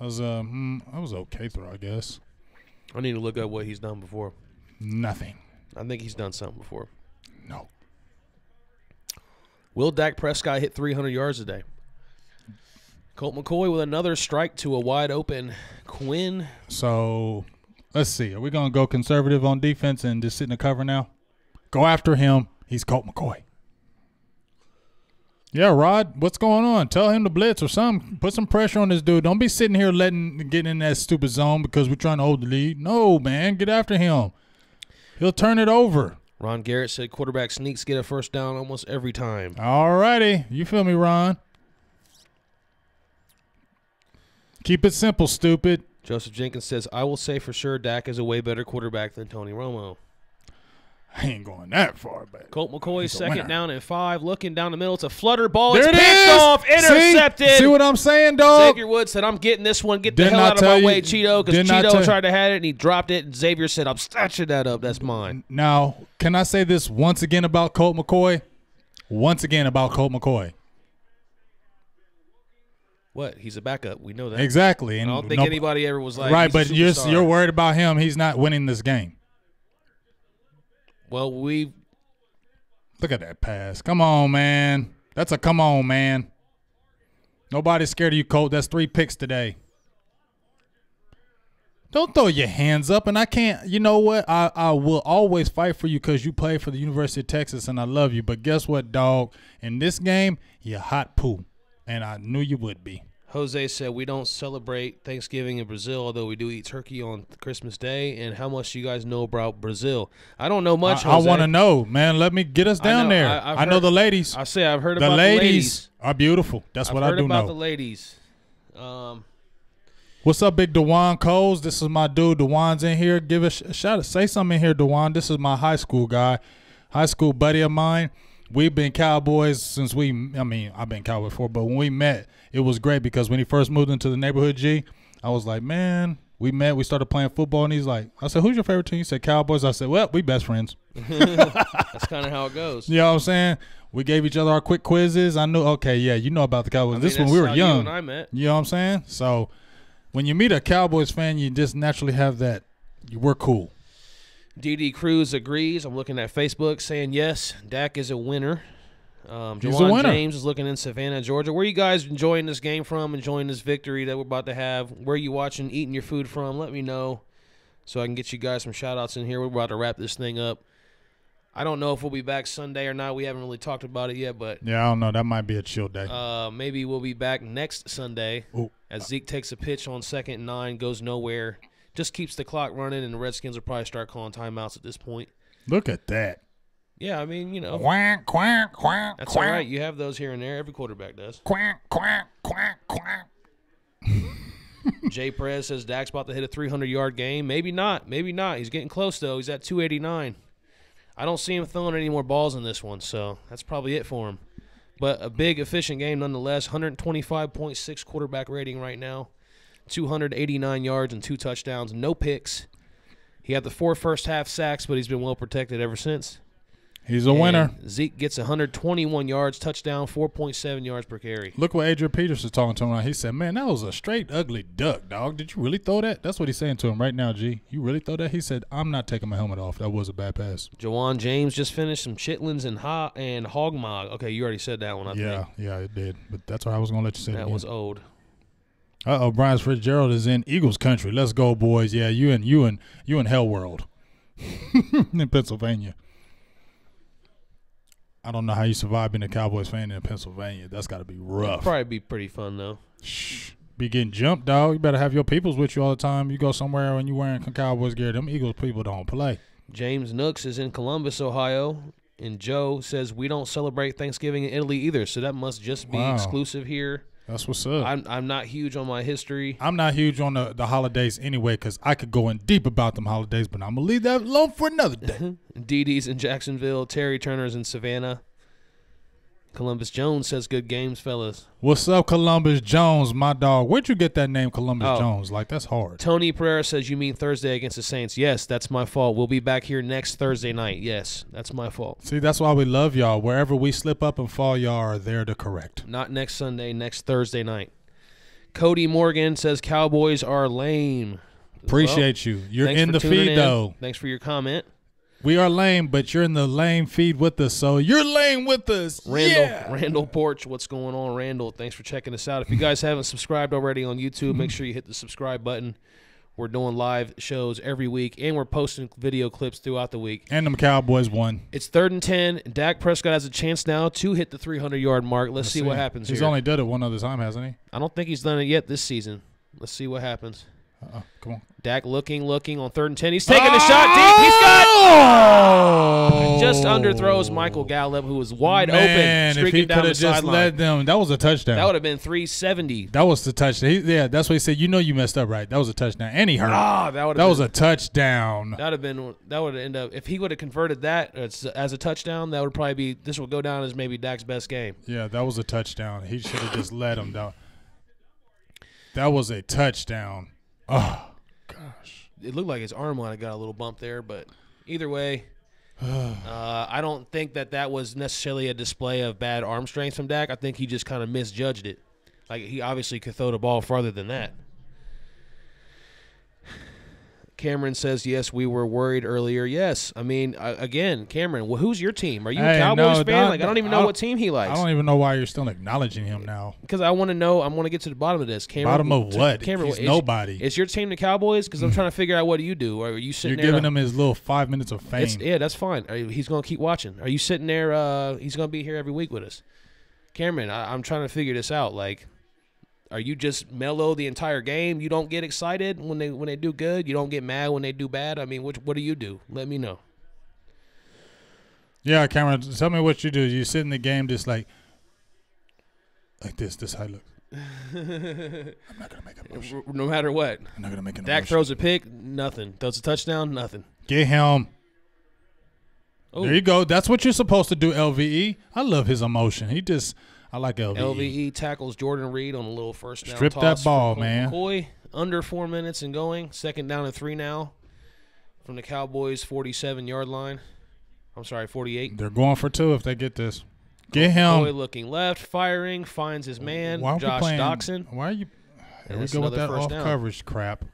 was okay throw, I guess. I need to look up what he's done before. Nothing. I think he's done something before. No. Will Dak Prescott hit 300 yards today? Colt McCoy with another strike to a wide open Quinn. So, let's see. Are we going to go conservative on defense and just sit in the cover now? Go after him. He's Colt McCoy. Yeah, Rod, what's going on? Tell him to blitz or something. Put some pressure on this dude. Don't be sitting here getting in that stupid zone because we're trying to hold the lead. No, man, get after him. He'll turn it over. Ron Garrett said quarterback sneaks get a first down almost every time. All righty. You feel me, Ron? Keep it simple, stupid. Joseph Jenkins says, I will say for sure Dak is a way better quarterback than Tony Romo. I ain't going that far, but Colt McCoy, second down and 5, looking down the middle. It's a flutter ball. There it's it picked is. off, intercepted. See what I'm saying, dog? Xavier Woods said, I'm getting this one. Get the hell out of my way, Cheeto, because Cheeto tried to have it, and he dropped it, and Xavier said, I'm snatching that up. That's mine. Now, can I say this once again about Colt McCoy? Once again about Colt McCoy. What? He's a backup. We know that. Exactly. And I don't think anybody ever was like, right, but you're worried about him. He's not winning this game. Well, look at that pass. Come on, man. That's a come on, man. Nobody's scared of you, Colt. That's 3 picks today. Don't throw your hands up, and I can't. You know what? I will always fight for you because you play for the University of Texas, and I love you. But guess what, dog? In this game, you're hot poo, and I knew you would be. Jose said, we don't celebrate Thanksgiving in Brazil, although we do eat turkey on Christmas Day. And how much do you guys know about Brazil? I don't know much, I want to know, man. Let me get us down there. I know the ladies. I say I've heard about the ladies. The ladies are beautiful. That's what I do know. I've heard about the ladies. What's up, big Dewan Coles? This is my dude. Dewan's in here. Give us a shout out. Say something in here, Dewan. This is my high school guy, high school buddy of mine. We've been Cowboys since I've been Cowboy before, but when we met, it was great because when he first moved into the neighborhood G, I was like, man, we met, we started playing football, and he's like, I said, who's your favorite team? He said, Cowboys. I said, well, we best friends. That's kind of how it goes. You know what I'm saying? We gave each other our quick quizzes. I knew, okay, yeah, you know about the Cowboys. This when we were young. You and I met. You know what I'm saying? So when you meet a Cowboys fan, you just naturally have that. We're cool. DD Cruz agrees. I'm looking at Facebook saying, yes, Dak is a winner. He's a winner. James is looking in Savannah, Georgia. Where are you guys enjoying this game from, enjoying this victory that we're about to have? Where are you watching, eating your food from? Let me know so I can get you guys some shout-outs in here. We're about to wrap this thing up. I don't know if we'll be back Sunday or not. We haven't really talked about it yet, but yeah, I don't know. That might be a chill day. Maybe we'll be back next Sunday. Ooh. As Zeke takes a pitch on 2nd and 9, goes nowhere. Just keeps the clock running, and the Redskins will probably start calling timeouts at this point. Look at that. Yeah, I mean, you know. Quack, quack, quack, that's quack. all right. You have those here and there. Every quarterback does. Quack, quack, quack, quack. Jay Perez says Dak's about to hit a 300-yard game. Maybe not. Maybe not. He's getting close, though. He's at 289. I don't see him throwing any more balls in this one, so that's probably it for him. But a big, efficient game nonetheless. 125.6 quarterback rating right now. 289 yards and 2 touchdowns, no picks. He had the 4 first-half sacks, but he's been well protected ever since. He's a winner. Zeke gets 121 yards, touchdown, 4.7 yards per carry. Look what Adrian Peterson's talking to him now. He said, man, that was a straight ugly duck, dog. Did you really throw that? That's what he's saying to him right now, G. You really throw that? He said, I'm not taking my helmet off. That was a bad pass. Jawan James just finished some chitlins and hogmog. Okay, you already said that one, I think. Yeah, it did. But that's why I was going to let you say that was old. Brian Fitzgerald is in Eagles country. Let's go, boys. Yeah, you in hell world in Pennsylvania. I don't know how you survive being a Cowboys fan in Pennsylvania. That's got to be rough. It'd probably be pretty fun, though. Shh. Be getting jumped, dog. You better have your peoples with you all the time. You go somewhere and you wearing Cowboys gear. Them Eagles people don't play. James Nooks is in Columbus, Ohio. And Joe says, we don't celebrate Thanksgiving in Italy either, so that must just be exclusive here. That's what's up. I'm not huge on my history. I'm not huge on the holidays anyway because I could go in deep about them holidays, but I'm going to leave that alone for another day. Dee Dee's in Jacksonville. Terry Turner's in Savannah. Columbus Jones says, good games, fellas. What's up, Columbus Jones, my dog? Where'd you get that name, Columbus Jones? Like, that's hard. Tony Pereira says, you mean Thursday against the Saints. Yes, that's my fault. We'll be back here next Thursday night. Yes, that's my fault. See, that's why we love y'all. Wherever we slip up and fall, y'all are there to correct. Not next Sunday, next Thursday night. Cody Morgan says, Cowboys are lame. Appreciate you. You're in the feed, though. Thanks for your comment. We are lame, but you're in the lame feed with us, so you're lame with us. Randall Porch, what's going on, Randall? Thanks for checking us out. If you guys haven't subscribed already on YouTube, make sure you hit the subscribe button. We're doing live shows every week, and we're posting video clips throughout the week. And them Cowboys won. It's 3rd and 10. Dak Prescott has a chance now to hit the 300-yard mark. Let's see what happens here. He's only done it one other time, hasn't he? I don't think he's done it yet this season. Let's see what happens. Come on. Dak looking on 3rd and 10. He's taking a shot deep. He's got just underthrows Michael Gallup, who was wide open, streaking down the sideline. If he could have just led them, that was a touchdown. That would have been 370. That was the touchdown. That's what he said. You know you messed up, right? That was a touchdown. And he hurt. That was a touchdown. That would end up, if he would have converted that as a touchdown, that would probably be, this will go down as maybe Dak's best game. Yeah, that was a touchdown. He should have just let him down. That was a touchdown. Oh, gosh. It looked like his arm might have got a little bump there, but either way, I don't think that was necessarily a display of bad arm strength from Dak. I think he just kind of misjudged it. Like, he obviously could throw the ball farther than that. Cameron says, yes, we were worried earlier. Yes. I mean, again, Cameron, who's your team? Are you a Cowboys fan? I don't even know what team he likes. I don't even know why you're still acknowledging him now. Because I want to know. I want to get to the bottom of this. Cameron, bottom of what? Cameron, He's nobody. Is your team the Cowboys? Because I'm trying to figure out what do you do. Are you sitting there? You're giving him his little 5 minutes of fame. Yeah, that's fine. He's going to keep watching. Are you sitting there? He's going to be here every week with us. Cameron, I'm trying to figure this out. Like, are you just mellow the entire game? You don't get excited when they do good? You don't get mad when they do bad? I mean, what do you do? Let me know. Yeah, Cameron, tell me what you do. You sit in the game just like this. This how I look. I'm not going to make a motion. No matter what. I'm not going to make a motion. Dak throws a pick, nothing. Throws a touchdown, nothing. Get him. Ooh. There you go. That's what you're supposed to do, LVE. I love his emotion. I like LVE. LVE tackles Jordan Reed on a little first down Strip toss that ball, man. McCoy, under 4 minutes and going. 2nd down and 3 now from the Cowboys' 47-yard line. I'm sorry, 48. They're going for 2 if they get this. Get him. McCoy looking left, firing, finds his man, Josh Doxson. Why are you – There we go with that off-coverage crap.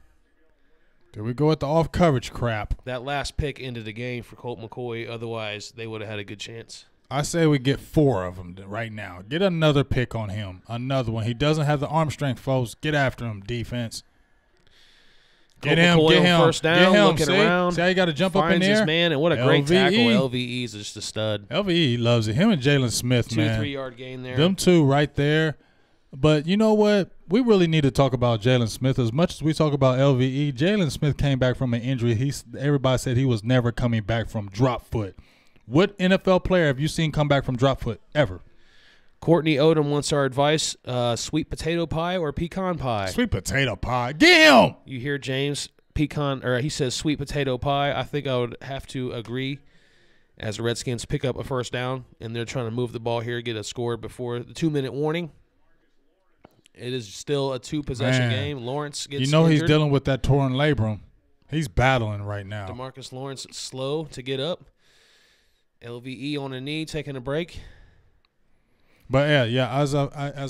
There we go with the off-coverage crap. That last pick ended the game for Colt McCoy. Otherwise, they would have had a good chance. I say we get 4 of them right now. Get another pick on him. Another one. He doesn't have the arm strength, folks. Get after him, defense. Get him. Get him. First down, get him. looking around. See how you got to jump up in there? Finds his man, and what a great tackle. LVE is just a stud. LVE loves it. Him and Jalen Smith, man. 2-3-yard gain there. Them two right there. But you know what? We really need to talk about Jalen Smith. As much as we talk about LVE, Jalen Smith came back from an injury. Everybody said he was never coming back from drop foot. What NFL player have you seen come back from drop foot ever? Courtney Odom wants our advice, sweet potato pie or pecan pie? Sweet potato pie. Get him! You hear James, he says sweet potato pie. I think I would have to agree as the Redskins pick up a first down, and they're trying to move the ball here, get a score before the 2-minute warning. It is still a 2-possession game. Lawrence gets injured. He's dealing with that torn labrum. He's battling right now. DeMarcus Lawrence slow to get up. LVE on a knee, taking a break. But yeah. As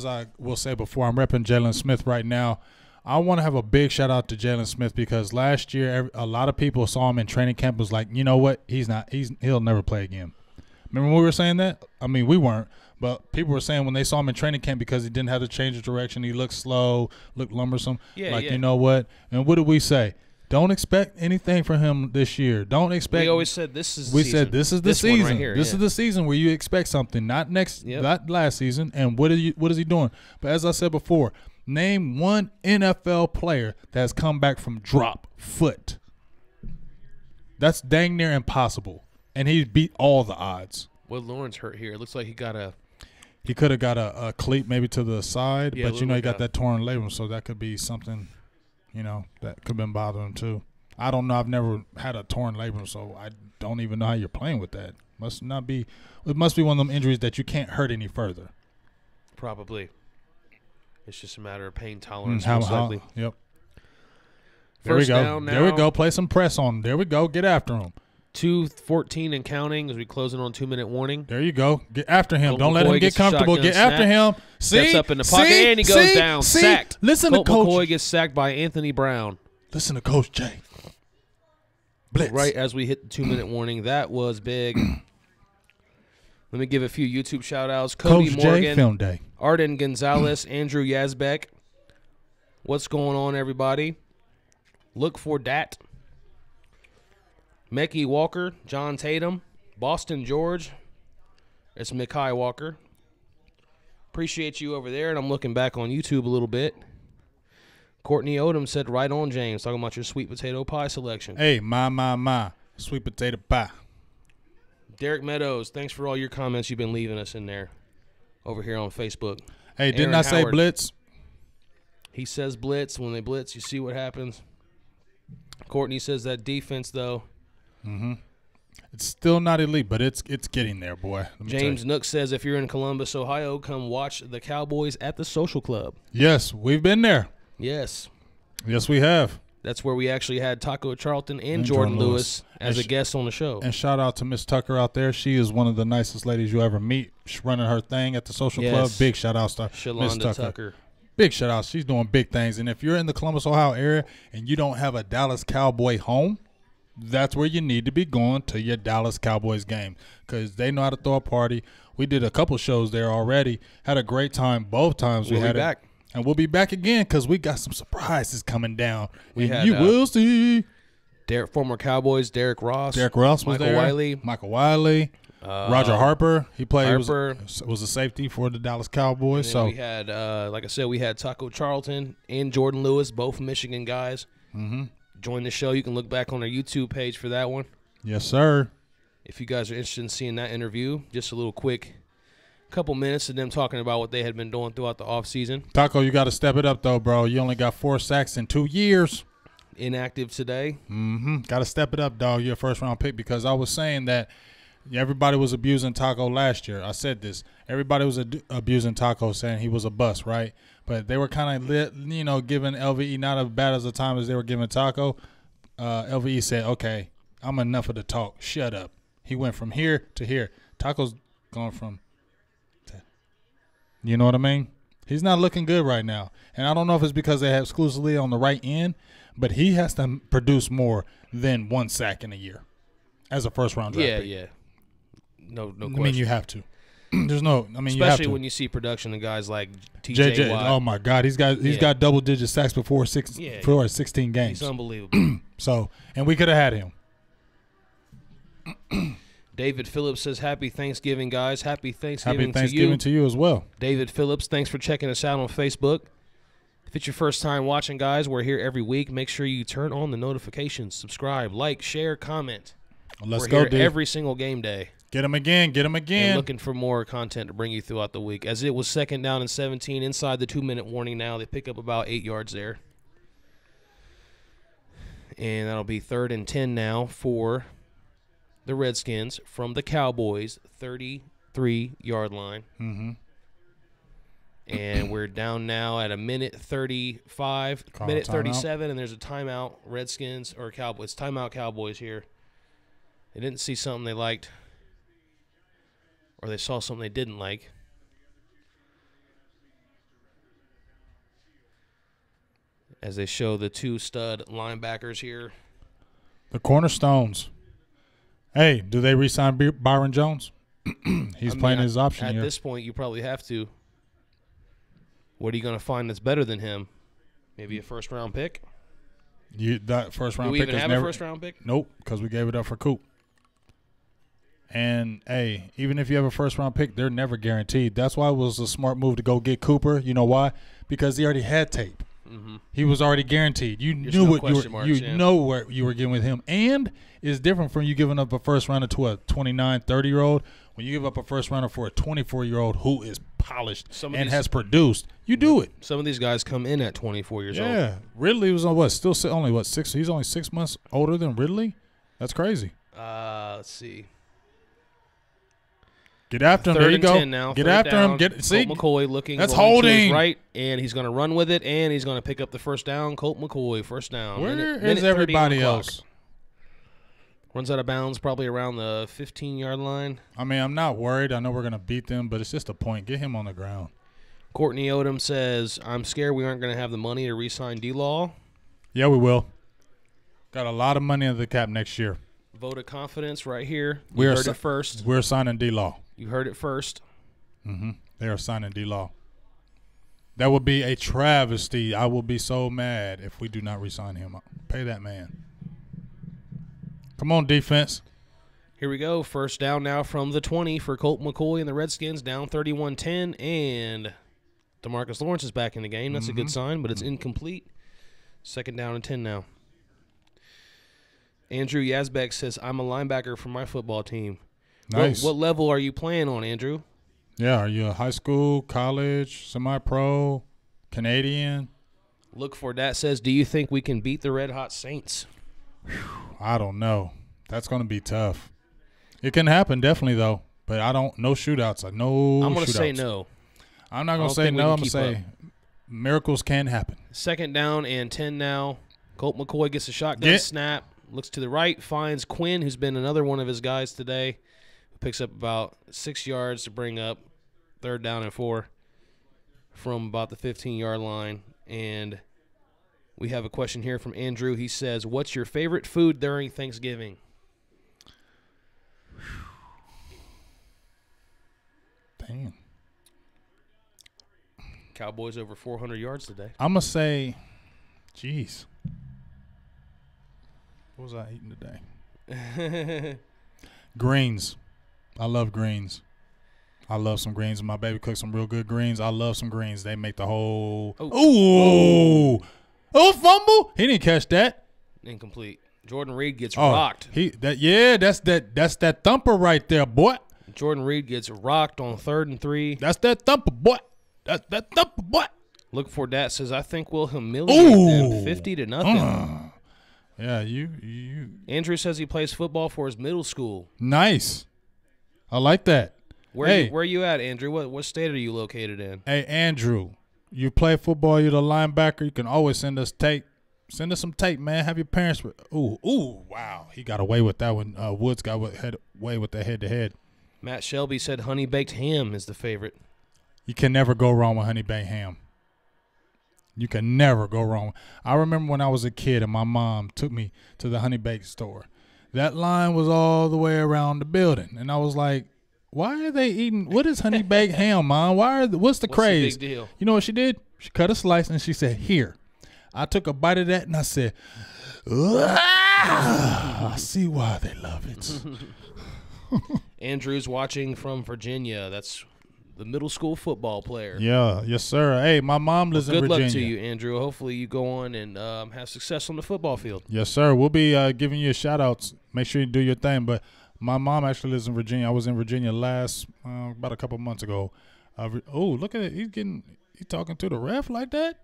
I will say before, I'm repping Jalen Smith right now. I want to have a big shout out to Jalen Smith because last year a lot of people saw him in training camp was like, you know what, he'll never play again. Remember when we were saying that? I mean, we weren't, but people were saying when they saw him in training camp because he didn't have to change of direction, he looked slow, looked lumbersome. You know what? And what did we say? Don't expect anything from him this year. Don't expect. We always said this is. We said this is the season. Right here, this is the season where you expect something, not last season. And what is he doing? But as I said before, name one NFL player that has come back from drop foot. That's dang near impossible, and he beat all the odds. Well, Lawrence hurt here. It looks like he got a. He could have got a cleat maybe to the side, but he got that torn labrum, so that could be something. That could have been bothering him too. I don't know. I've never had a torn labrum, so I don't even know how you're playing with that. It must be one of them injuries that you can't hurt any further. Probably. It's just a matter of pain tolerance. Most likely. Yep. There we go. There we go. Play some press on him. There we go. Get after him. 2:14 and counting as we closing on 2-minute warning. There you go. Get after him. Don't let him get comfortable. Get after him. Steps up in the pocket and he goes down. Sacked. Listen to Coach. McCoy gets sacked by Anthony Brown. Listen to Coach J. Blitz. Right as we hit the 2-minute warning. That was big. Let me give a few YouTube shout-outs. Cody Coach Morgan, J Film Day. Arden Gonzalez, Andrew Yazbek. What's going on, everybody? Look for dat. Mecky Walker, John Tatum, Boston George. It's Mekhi Walker. Appreciate you over there, and I'm looking back on YouTube a little bit. Courtney Odom said, right on, James, talking about your sweet potato pie selection. Hey, my, sweet potato pie. Derek Meadows, thanks for all your comments you've been leaving us in there over here on Facebook. Hey, didn't I say blitz? He says blitz. When they blitz, you see what happens. Courtney says that defense, though. Mm-hmm. It's still not elite, but it's getting there, boy. James Nook says if you're in Columbus, Ohio, come watch the Cowboys at the Social Club. Yes, we've been there. Yes. Yes, we have. That's where we actually had Taco Charlton and Jordan Lewis as a guest on the show. And shout out to Miss Tucker out there. She is one of the nicest ladies you ever meet. She's running her thing at the Social Club. Big shout outs to Miss Tucker. Big shout out. She's doing big things. And if you're in the Columbus, Ohio area and you don't have a Dallas Cowboy home, that's where you need to be going to your Dallas Cowboys game because they know how to throw a party. We did a couple shows there already. Had a great time both times. We'll be back. And we'll be back again because we got some surprises coming down. You will see. Former Cowboys, Derek Ross. Was there. Michael Wiley. Roger Harper. He played. Was a safety for the Dallas Cowboys. So we had, like I said, we had Taco Charlton and Jordan Lewis, both Michigan guys. Mm-hmm. Join the show. You can look back on our YouTube page for that one. Yes, sir. If you guys are interested in seeing that interview, just a little quick couple minutes of them talking about what they had been doing throughout the offseason. Taco, you got to step it up, though, bro. You only got 4 sacks in 2 years. Inactive today. Mm-hmm. Got to step it up, dog. You're a first-round pick because I was saying that everybody was abusing Taco last year. I said this. Everybody was abusing Taco, saying he was a bust, right? But they were kind of, giving LVE not as bad as the time as they were giving Taco. LVE said, okay, I'm enough of the talk. Shut up. He went from here to here. Taco's going from you know what I mean? He's not looking good right now. And I don't know if it's because they have exclusively on the right end, but he has to produce more than 1 sack in a year as a first-round draft pick. Yeah. No question. I mean, you have to. There's no. I mean, especially you when you see production of guys like TJ Watt. Oh my God, he's got double-digit sacks before 16 games. He's unbelievable. So, and we could have had him. David Phillips says, happy Thanksgiving, guys. Happy Thanksgiving to you. Happy Thanksgiving to you as well. David Phillips, thanks for checking us out on Facebook. If it's your first time watching, guys, we're here every week. Make sure you turn on the notifications, subscribe, like, share, comment. Let's go, dude. Every single game day. Get them again. And looking for more content to bring you throughout the week. As it was 2nd down and 17 inside the 2-minute warning now. They pick up about 8 yards there. And that'll be 3rd and 10 now for the Redskins from the Cowboys, 33-yard line. Mm-hmm. And we're down now at a minute 35, minute 37, and there's a timeout, Redskins or Cowboys. Timeout Cowboys here. They didn't see something they liked. or they saw something they didn't like. As they show the 2 stud linebackers here. The cornerstones. Hey, do they re-sign Byron Jones? He's playing his option here. At this point, you probably have to. What are you going to find that's better than him? Maybe a first-round pick? That first-round pick Do we even have a first-round pick? Nope, because we gave it up for Coop. And, hey, even if you have a first-round pick, they're never guaranteed. That's why it was a smart move to go get Cooper. You know why? Because he already had tape. Mm-hmm. He was already guaranteed. You There's knew no what know what you were getting with him. And it's different from you giving up a first rounder to a 29, 30-year-old. When you give up a first rounder for a 24-year-old who is polished and has produced, you do it. Some of these guys come in at 24 years old. Yeah. Ridley was on only 6? He's only 6 months older than Ridley? That's crazy. Let's see. Get after him. There you go. 10 now. Get after him. See, Colt McCoy looking. That's holding. To holding. his right, and he's going to run with it, and he's going to pick up the first down. Colt McCoy, first down. Where is everybody else? Runs out of bounds probably around the 15-yard line. I mean, I'm not worried. I know we're going to beat them, but it's just a point. Get him on the ground. Courtney Odom says, I'm scared we aren't going to have the money to re-sign D-Law. Yeah, we will. Got a lot of money in the cap next year. Vote of confidence right here. You heard it first. We're signing D-Law. You heard it first. Mm-hmm. They are signing D-Law. That would be a travesty. I will be so mad if we do not re-sign him. Pay that man. Come on, defense. Here we go. First down now from the 20 for Colt McCoy and the Redskins, down 31-10, and DeMarcus Lawrence is back in the game. That's a good sign, but it's incomplete. Second down and 10 now. Andrew Yazbek says, I'm a linebacker for my football team. Nice. What level are you playing on, Andrew? Yeah, are you a high school, college, semi-pro, Canadian? Look for that says, do you think we can beat the Red Hot Saints? I don't know. That's going to be tough. It can happen, definitely, though. But I don't – no shootouts. I'm going to say no. I'm not going to say no. I'm going to say miracles can happen. Second down and 10 now. Colt McCoy gets a shotgun snap. Looks to the right, finds Quinn, who's been another one of his guys today, who picks up about 6 yards to bring up third down and 4 from about the 15-yard line. And we have a question here from Andrew. He says, what's your favorite food during Thanksgiving? Damn. Cowboys over 400 yards today. I'm going to say, geez. What was I eating today? Greens. I love greens. I love some greens. My baby cooks some real good greens. I love some greens. They make the whole. Ooh. Oh, fumble. He didn't catch that. Incomplete. Jordan Reed gets rocked. That's that thumper right there, boy. Jordan Reed gets rocked on 3rd and 3. That's that thumper, boy. That's that thumper, boy. Look for that says, I think we'll humiliate them 50-0. Yeah, you. Andrew says he plays football for his middle school. Nice. I like that. Where are you at, Andrew? What state are you located in? Hey, Andrew, you play football. You're the linebacker. You can always send us tape. Send us some tape, man. Have your parents. Wow. He got away with that one. Woods got away with the head-to-head. Matt Shelby said honey baked ham is the favorite. You can never go wrong with honey baked ham. You can never go wrong. I remember when I was a kid and my mom took me to the honey baked store. That line was all the way around the building. And I was like, why are they eating? What is honey baked ham, Mom? What's the craze? The big deal? You know what she did? She cut a slice and she said, here. I took a bite of that and I said, I see why they love it. Andrew's watching from Virginia. That's the middle school football player. Yeah, yes, sir. Hey, my mom lives in Virginia. Good luck to you, Andrew. Hopefully you go on and have success on the football field. Yes, sir. We'll be giving you shout-outs. Make sure you do your thing. But my mom actually lives in Virginia. I was in Virginia about a couple months ago. Look at it. He's talking to the ref like that.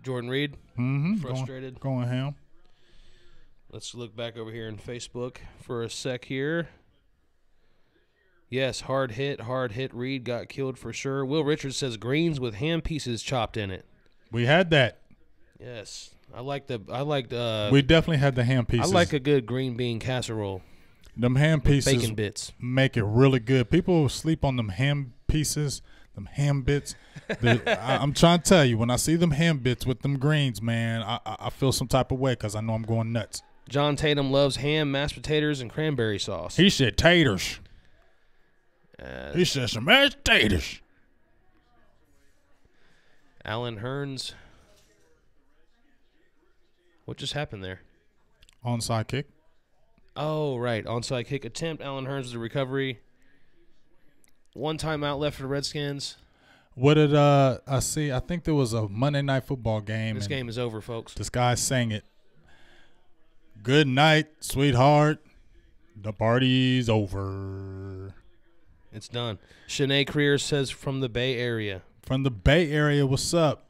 Jordan Reed, frustrated. Going ham. Let's look back over here in Facebook for a sec here. Yes, hard hit. Reed got killed for sure. Will Richards says greens with ham pieces chopped in it. We had that. Yes, I liked. We definitely had the ham pieces. I like a good green bean casserole. Them ham pieces bacon bits make it really good. People sleep on them ham pieces, them ham bits. I'm trying to tell you, when I see them ham bits with them greens, man, I feel some type of way because I know I'm going nuts. John Tatum loves ham, mashed potatoes, and cranberry sauce. He said taters. He said some mashed taters. Alan Hearns. What just happened there? Onside kick. Oh, right. Onside kick attempt. Alan Hearns with the recovery. One timeout left for the Redskins. What did I see? I think there was a Monday Night Football game. This game is over, folks. This guy sang it. Good night, sweetheart. The party's over. It's done. Shanae Creer says from the Bay Area. From the Bay Area, what's up?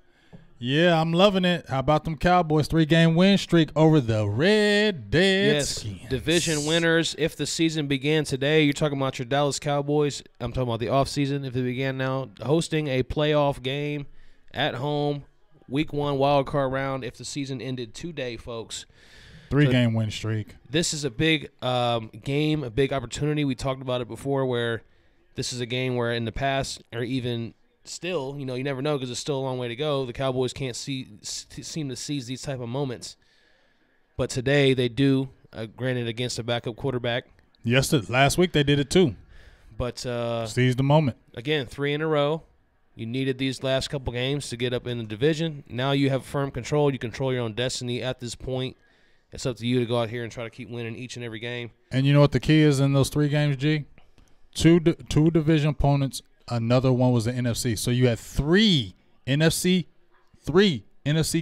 Yeah, I'm loving it. How about them Cowboys? 3-game win streak over the Redskins. Yes, division winners. If the season began today, you're talking about your Dallas Cowboys. I'm talking about the offseason. If it began now, hosting a playoff game at home, week 1 wild card round. If the season ended today, folks. 3-game win streak. This is a big game, a big opportunity. We talked about it before where this is a game where in the past or even still, you never know because it's still a long way to go. The Cowboys can't seem to seize these type of moments. But today they do, granted against a backup quarterback. Last week they did it too. But seize the moment. Again, 3 in a row. You needed these last couple games to get up in the division. Now you have firm control. You control your own destiny at this point. It's up to you to go out here and try to keep winning each and every game. And you know what the key is in those 3 games, G? Two division opponents. Another one was the NFC. So you had 3 NFC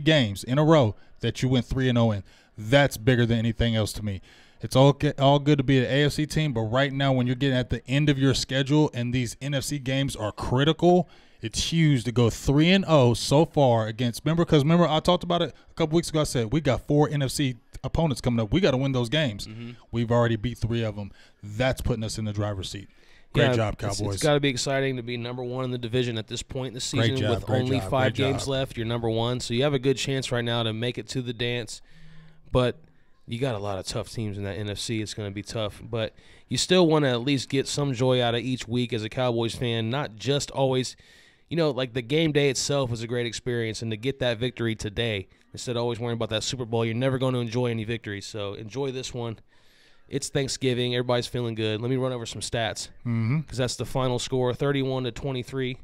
games in a row that you went 3-0 in. That's bigger than anything else to me. It's all good to be an AFC team, but right now when you're getting at the end of your schedule and these NFC games are critical, it's huge to go 3-0 so far against. Remember I talked about it a couple weeks ago. I said we got 4 NFC opponents coming up. We got to win those games. Mm-hmm. We've already beat 3 of them. That's putting us in the driver's seat. Great job, Cowboys. It's got to be exciting to be number 1 in the division at this point in the season with only 5 games left. You're number 1, so you have a good chance right now to make it to the dance. But you got a lot of tough teams in that NFC. It's going to be tough. But you still want to at least get some joy out of each week as a Cowboys fan, not just always – like the game day itself was a great experience, and to get that victory today instead of always worrying about that Super Bowl, you're never going to enjoy any victories. So enjoy this one. It's Thanksgiving. Everybody's feeling good. Let me run over some stats because that's the final score, 31-23.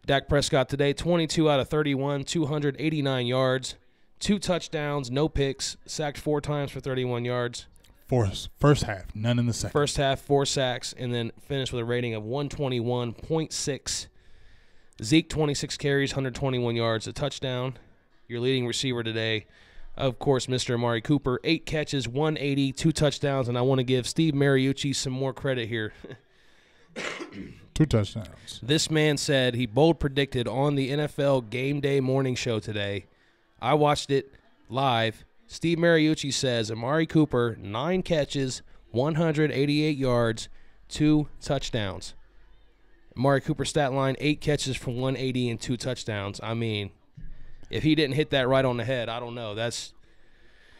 Dak Prescott today, 22 out of 31, 289 yards, 2 touchdowns, no picks, sacked 4 times for 31 yards. First half, none in the second. First half, 4 sacks, and then finished with a rating of 121.6. Zeke, 26 carries, 121 yards, a touchdown. Your leading receiver today, of course, Mr. Amari Cooper, 8 catches, 180, 2 touchdowns, and I want to give Steve Mariucci some more credit here. 2 touchdowns. This man said he bold predicted on the NFL Game Day morning show today. I watched it live. Steve Mariucci says Amari Cooper, 9 catches, 188 yards, 2 touchdowns. Amari Cooper stat line, 8 catches for 180 and 2 touchdowns. I mean, if he didn't hit that right on the head, I don't know.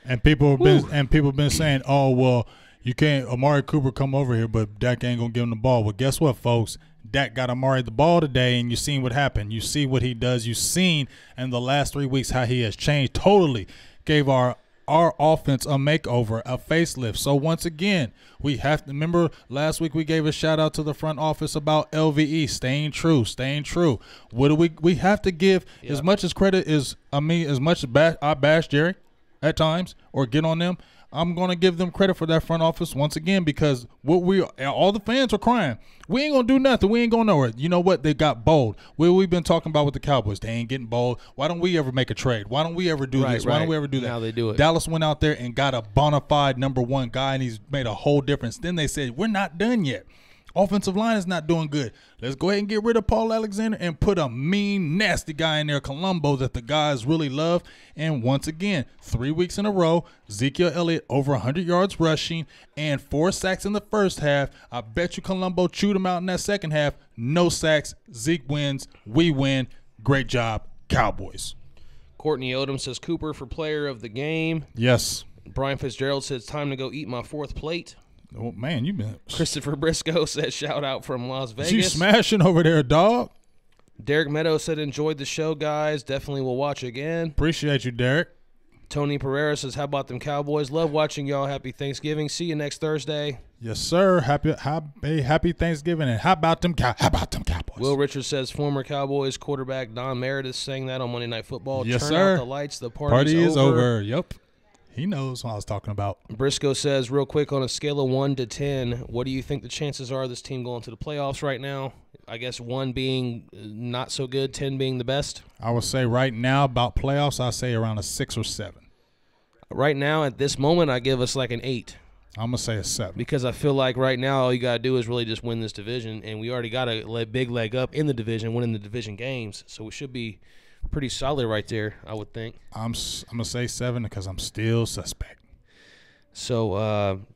And people have been saying, oh well, you can't Amari Cooper come over here, but Dak ain't gonna give him the ball. Well, guess what, folks? Dak got Amari the ball today, and you seen what happened. You see what he does. You seen in the last 3 weeks how he has changed totally. Gave our offense a makeover, a facelift. So once again, we have to remember last week we gave a shout out to the front office about LVE staying true. What do we have to give as much as credit as as much as I bash Jerry at times or get on them. I'm going to give them credit for that front office once again because all the fans are crying. We ain't going to do nothing. We ain't going nowhere. You know what? They got bold. We've been talking about with the Cowboys. They ain't getting bold. Why don't we ever make a trade? Why don't we ever do this? Why don't we ever do that? Now they do it. Dallas went out there and got a bona fide number 1 guy, and he's made a whole difference. Then they said, we're not done yet. Offensive line is not doing good. Let's go ahead and get rid of Paul Alexander and put a mean, nasty guy in there, Colombo, that the guys really love. And once again, 3 weeks in a row, Ezekiel Elliott over 100 yards rushing and 4 sacks in the first half. I bet you Colombo chewed him out in that second half. No sacks. Zeke wins. We win. Great job, Cowboys. Courtney Odom says Cooper for player of the game. Yes. Brian Fitzgerald says time to go eat my 4th plate. Oh, man, you been Christopher Briscoe said shout out from Las Vegas. You smashing over there, dog. Derek Meadows said enjoyed the show, guys. Definitely will watch again. Appreciate you, Derek. Tony Pereira says, how about them Cowboys? Love watching y'all. Happy Thanksgiving. See you next Thursday. Yes, sir. Happy Thanksgiving. And how about them Cowboys? Will Richards says former Cowboys quarterback Don Meredith sang that on Monday Night Football. Yes, Turn sir. out the lights. The Party is over. Yep. He knows what I was talking about. Briscoe says, real quick, on a scale of 1 to 10, what do you think the chances are of this team going to the playoffs right now? I guess 1 being not so good, 10 being the best. I would say right now about playoffs, I say around a 6 or 7. Right now, at this moment, I give us like an 8. I'm going to say a 7. Because I feel like right now all you got to do is really just win this division, and we already got a big leg up in the division, winning the division games. So we should be pretty solid right there, I would think. I'm going to say 7 because I'm still suspect. So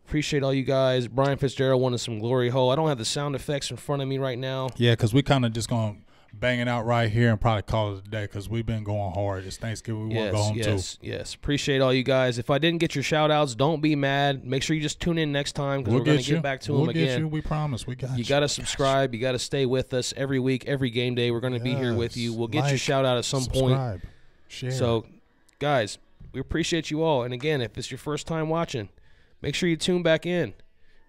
appreciate all you guys. Brian Fitzgerald wanted some glory hole. I don't have the sound effects in front of me right now. Yeah, because we kind of just going to bang it out right here and probably call it a day because we've been going hard. It's Thanksgiving. We want to go home too. Yes. Appreciate all you guys. If I didn't get your shout-outs, don't be mad. Make sure you just tune in next time because we're going to get back to them again. We'll get you. We promise. We got you. You got to subscribe. You got to stay with us every week, every game day. We're going to be here with you. We'll get your shout-out at some point. Share. So, guys, we appreciate you all. And, again, if it's your first time watching, make sure you tune back in.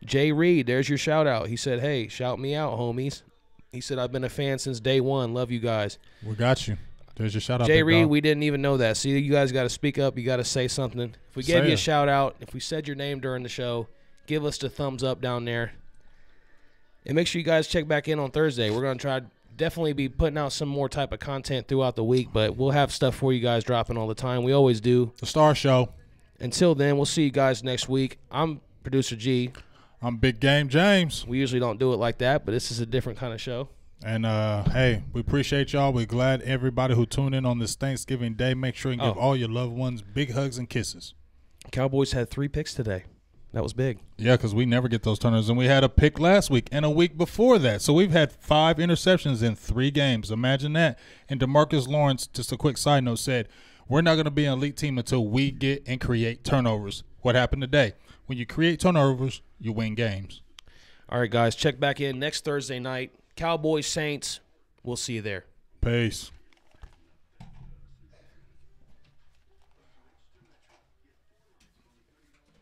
Jay Reed, there's your shout-out. He said, hey, shout me out, homies. He said, I've been a fan since day one. Love you guys. We got you. There's your shout-out. Jay Reed, we didn't even know that. See, you guys got to speak up. You got to say something. If we gave you a shout-out, if we said your name during the show, give us the thumbs up down there. And make sure you guys check back in on Thursday. We're going to try definitely be putting out some more type of content throughout the week, but we'll have stuff for you guys dropping all the time. We always do. The Star Show. Until then, we'll see you guys next week. I'm Producer G. I'm Big Game James. We usually don't do it like that, but this is a different kind of show. And, hey, we appreciate y'all. We're glad everybody who tuned in on this Thanksgiving Day. Make sure you give all your loved ones big hugs and kisses. Cowboys had 3 picks today. That was big. Yeah, because we never get those turnovers. And we had a pick last week and a week before that. So we've had 5 interceptions in 3 games. Imagine that. And DeMarcus Lawrence, just a quick side note, said, we're not going to be an elite team until we get and create turnovers. What happened today? When you create turnovers, you win games. All right, guys, check back in next Thursday night. Cowboys, Saints, we'll see you there. Peace.